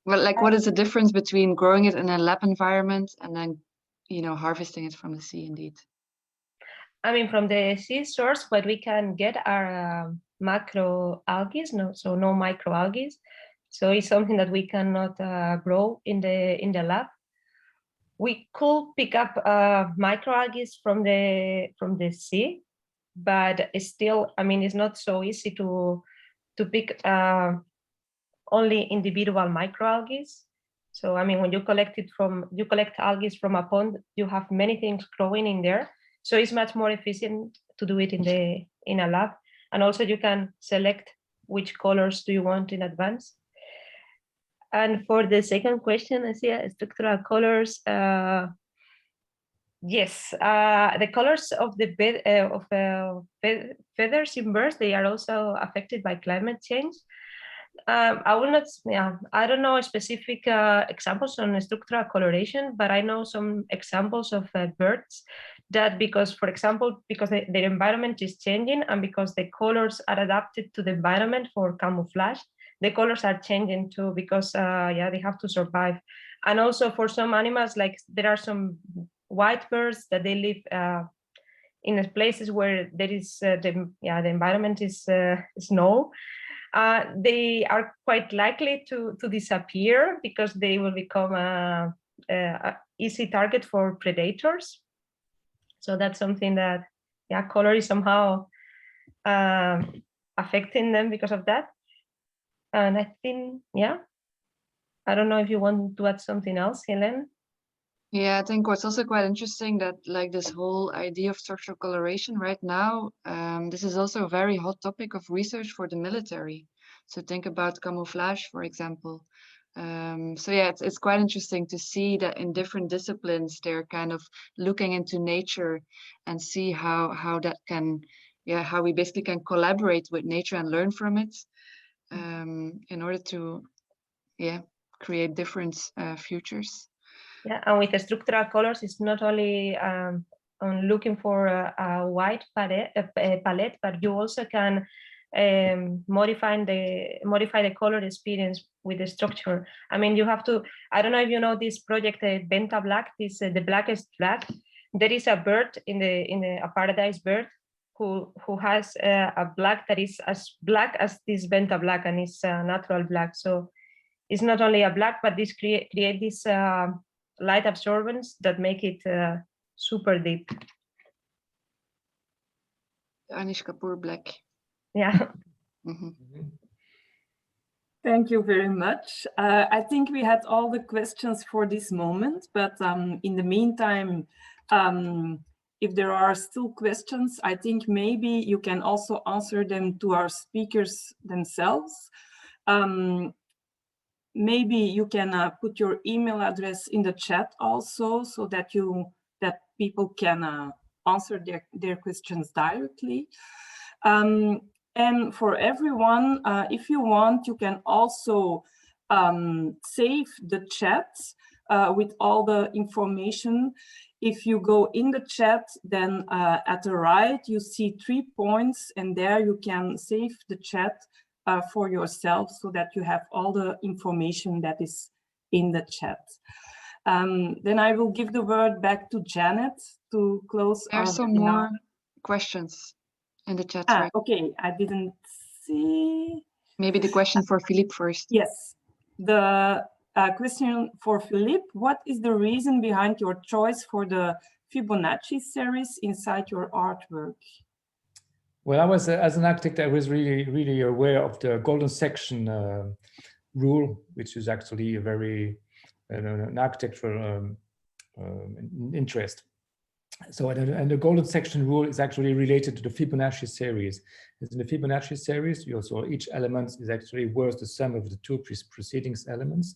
Well, like, what is the difference between growing it in a lab environment and then, harvesting it from the sea, indeed? From the sea source, what we can get are macroalgae, no microalgae. So it's something that we cannot grow in the lab. We could pick up microalgae from the sea, but it's still, it's not so easy to pick only individual microalgae. So when you collect algae from a pond, you have many things growing in there. So it's much more efficient to do it in a lab, and also you can select which colors do you want in advance. And for the second question, I see structural colors. Yes, the colors of the feathers in birds, they are also affected by climate change. I will not, I don't know specific examples on structural coloration, but I know some examples of birds that because their environment is changing and because the colors are adapted to the environment for camouflage, the colors are changing too because they have to survive. And also for some animals, like there are some white birds that they live in places where there is the environment is snow. They are quite likely to disappear because they will become a easy target for predators. So that's something that, color is somehow affecting them because of that. And I think, I don't know if you want to add something else, Helen. Yeah, I think what's also quite interesting that like this whole idea of structural coloration right now, this is also a very hot topic of research for the military. So think about camouflage, for example. So yeah, it's quite interesting to see that in different disciplines, they're kind of looking into nature and see how that can, how we basically can collaborate with nature and learn from it in order to, create different futures. Yeah, and with the structural colors, it's not only on looking for a white palette, but you also can modify the color experience with the structure. You have to, I don't know if you know this project, Benta Black, this the blackest black. There is a bird in a paradise bird who has a black that is as black as this Benta black and is natural black. So it's not only a black, but this create this light absorbance that make it super deep. Anish Kapoor black. Yeah. Thank you very much. I think we had all the questions for this moment, but in the meantime, if there are still questions, I think maybe you can also answer them to our speakers themselves. Maybe you can put your email address in the chat also, so that people can answer their questions directly. And for everyone, if you want, you can also save the chat with all the information. If you go in the chat, then at the right, you see 3 points, and there you can save the chat for yourself, so that you have all the information that is in the chat. Then I will give the word back to Janet to close our webinar. There's some more questions in the chat. Right? Okay, I didn't see. Maybe the question for Philippe first. Yes, the question for Philippe. What is the reason behind your choice for the Fibonacci series inside your artwork? Well, I was, as an architect, I was really aware of the golden section rule, which is actually a very an architectural interest. So, and the golden section rule is actually related to the Fibonacci series. In the Fibonacci series, each element is actually worth the sum of the two preceding elements.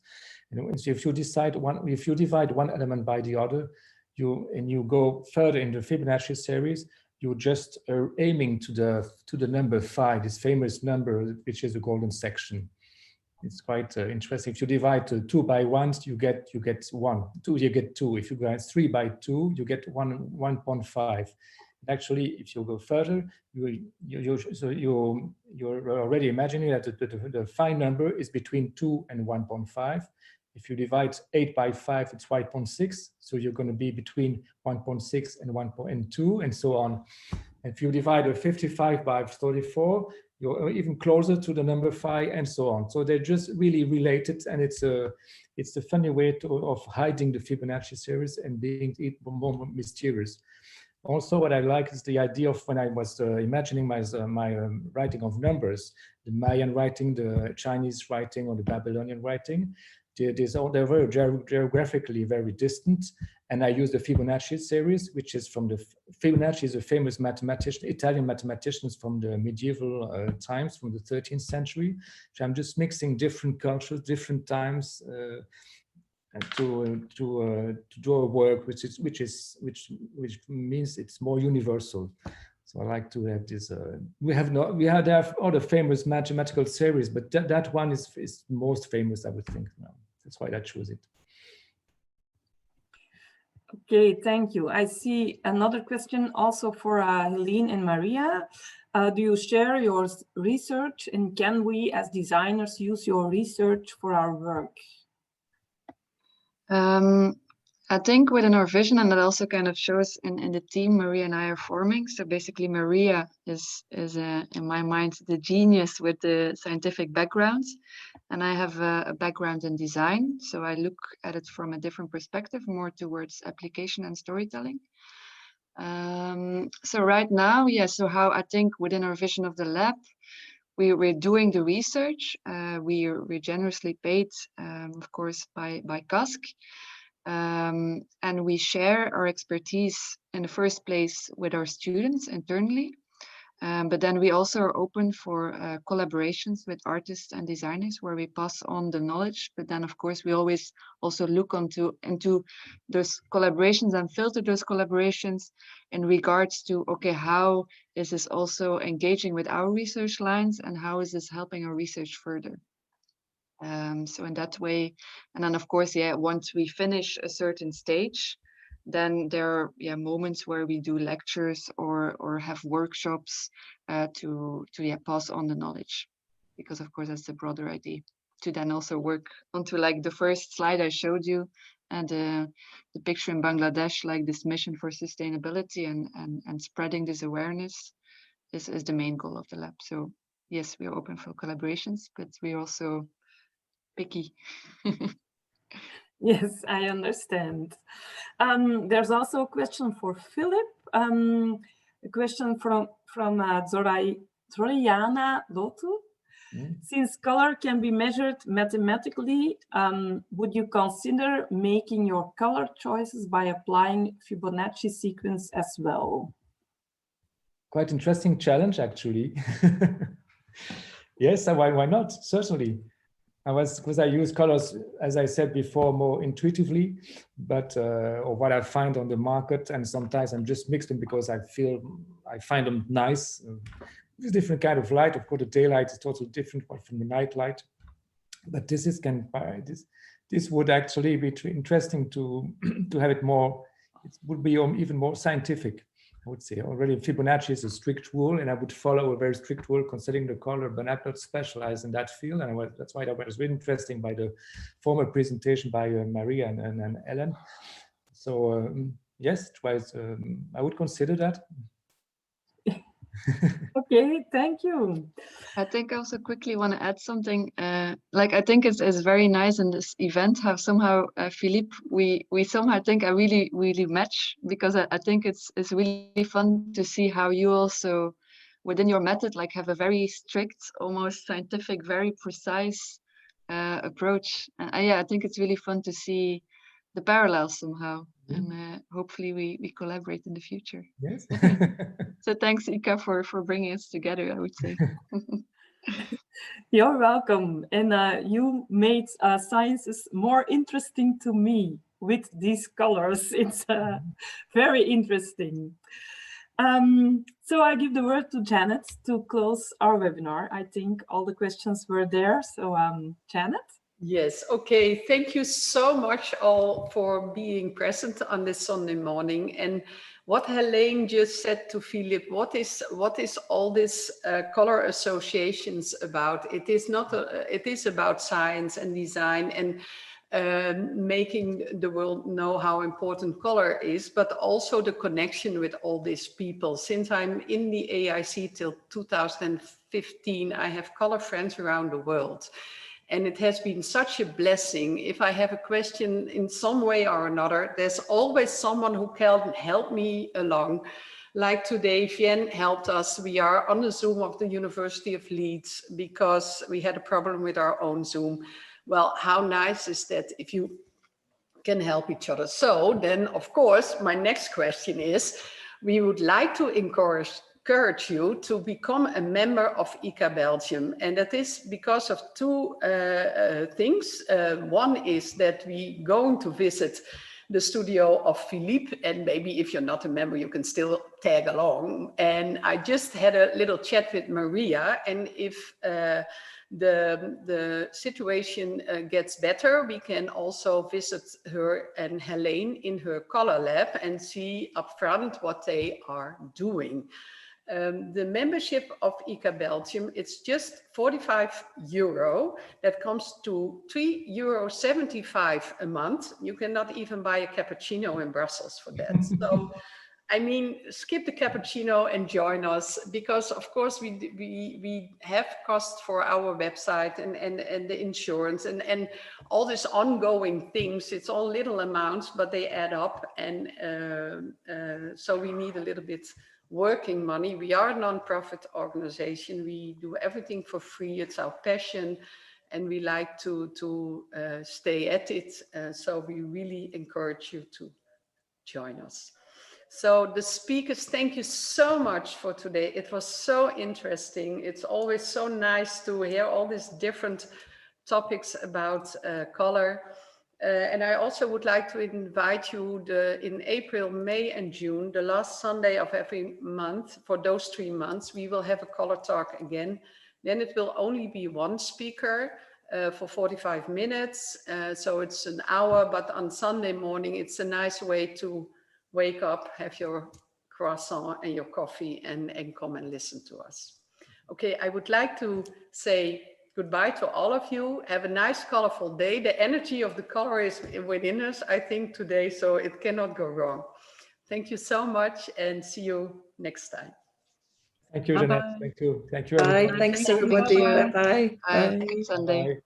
And so if you divide one element by the other, you go further in the Fibonacci series, you're just aiming to the number 5, this famous number, which is the golden section. It's quite interesting. If you divide 2 by 1, you get 1. 2, you get 2. If you divide 3 by 2, you get 1.5. Actually, if you go further, you're already imagining that the fine number is between 2 and 1.5. If you divide 8 by 5, it's 5.6. So you're going to be between 1.6 and 1.2, and so on. And if you divide a 55 by 34, you're even closer to the number 5, and so on. So they're just really related, and it's a funny way of hiding the Fibonacci series and being more mysterious. Also, what I like is the idea of when I was imagining my writing of numbers, the Mayan writing, the Chinese writing, or the Babylonian writing. They're very geographically very distant, and I use the Fibonacci series, which is from Fibonacci is a famous mathematician, Italian mathematicians from the medieval times, from the 13th century. So I'm just mixing different cultures, different times, to do a work which means it's more universal. So I like to have this. We have other famous mathematical series, but that one is most famous, I would think. Now that's why I chose it. Okay, thank you. I see another question also for Heleen and Maria. Do you share your research, and can we as designers use your research for our work? I think within our vision, and that also kind of shows in the team Maria and I are forming. So basically Maria is in my mind, the genius with the scientific background. And I have a background in design. So I look at it from a different perspective, more towards application and storytelling. So right now, so how I think within our vision of the lab, we're doing the research. We're generously paid, of course, by CASC. And we share our expertise in the first place with our students internally. But then we also are open for collaborations with artists and designers where we pass on the knowledge. But then, of course, we always also look into those collaborations and filter those collaborations in regards to, okay, how is this also engaging with our research lines, and how is this helping our research further? So in that way, and then of course, once we finish a certain stage, then there are moments where we do lectures or have workshops to pass on the knowledge, because of course that's the broader idea, to then also work onto like the first slide I showed you, and the picture in Bangladesh, like this mission for sustainability and spreading this awareness. is the main goal of the lab. So yes, we are open for collaborations, but we're also picky. Yes, I understand. There's also a question for Philip. A question from Zoriana Lotu. Since color can be measured mathematically, would you consider making your color choices by applying Fibonacci sequence as well? Quite interesting challenge, actually. Yes, why not? Certainly. Because I use colors, as I said before, more intuitively, but or what I find on the market, and sometimes I'm just mixed them because I find them nice. It's a different kind of light. Of course, the daylight is totally different from the night light. But this would actually be interesting to have it more. It would be even more scientific, I would say. Already Fibonacci is a strict rule, and I would follow a very strict rule concerning the color, but I'm not specialized in that field. And that's why that was really interesting by the former presentation by Maria and Ellen. So yes, I would consider that. Okay, thank you. I think I also quickly want to add something. Like I think it's very nice in this event how somehow Philippe, we somehow think I really match, because I think it's really fun to see how you also within your method like have a very strict, almost scientific, very precise approach. Yeah, I think it's really fun to see the parallels somehow. And hopefully we collaborate in the future. Yes. So thanks, Ika, for bringing us together, I would say. You're welcome. And you made sciences more interesting to me with these colors. It's very interesting. So I give the word to Janet to close our webinar. I think all the questions were there. So Janet? Yes, okay. Thank you so much all for being present on this Sunday morning. And what Heleen just said to Philippe, what is all this color associations about? It is not. It is about science and design and making the world know how important color is, but also the connection with all these people. Since I'm in the AIC till 2015, I have color friends around the world. And it has been such a blessing. If I have a question in some way or another, there's always someone who can help me along. Like today, Vienne helped us. We are on the Zoom of the University of Leeds because we had a problem with our own Zoom. Well, how nice is that if you can help each other? So then, of course, my next question is, we would like to encourage you to become a member of ICA-Belgium. And that is because of two things. One is that we're going to visit the studio of Philippe, and maybe if you're not a member, you can still tag along. And I just had a little chat with Maria, and if the situation gets better, we can also visit her and Heleen in her color lab and see up front what they are doing. The membership of ICA-Belgium, it's just €45. That comes to €3.75 a month. You cannot even buy a cappuccino in Brussels for that. So, I mean, skip the cappuccino and join us, because of course we have costs for our website and the insurance and all these ongoing things. It's all little amounts, but they add up. And so we need a little bit working money. We are a non-profit organization. We do everything for free. It's our passion, and we like to stay at it. So we really encourage you to join us. So the speakers, thank you so much for today. It was so interesting. It's always so nice to hear all these different topics about color. And I also would like to invite you in April, May, and June, the last Sunday of every month, for those 3 months, we will have a color talk again. Then it will only be one speaker for 45 minutes. So it's an hour, but on Sunday morning, it's a nice way to wake up, have your croissant and your coffee and come and listen to us. Okay, I would like to say goodbye to all of you. Have a nice, colorful day. The energy of the color is within us, I think, today, so it cannot go wrong. Thank you so much, and see you next time. Thank you, Bye-bye. Jeanette. Thank you. Thank you, Bye. everybody. Thanks, Thank you. everybody. Bye. Bye-bye. Have a Bye. good Sunday. Bye.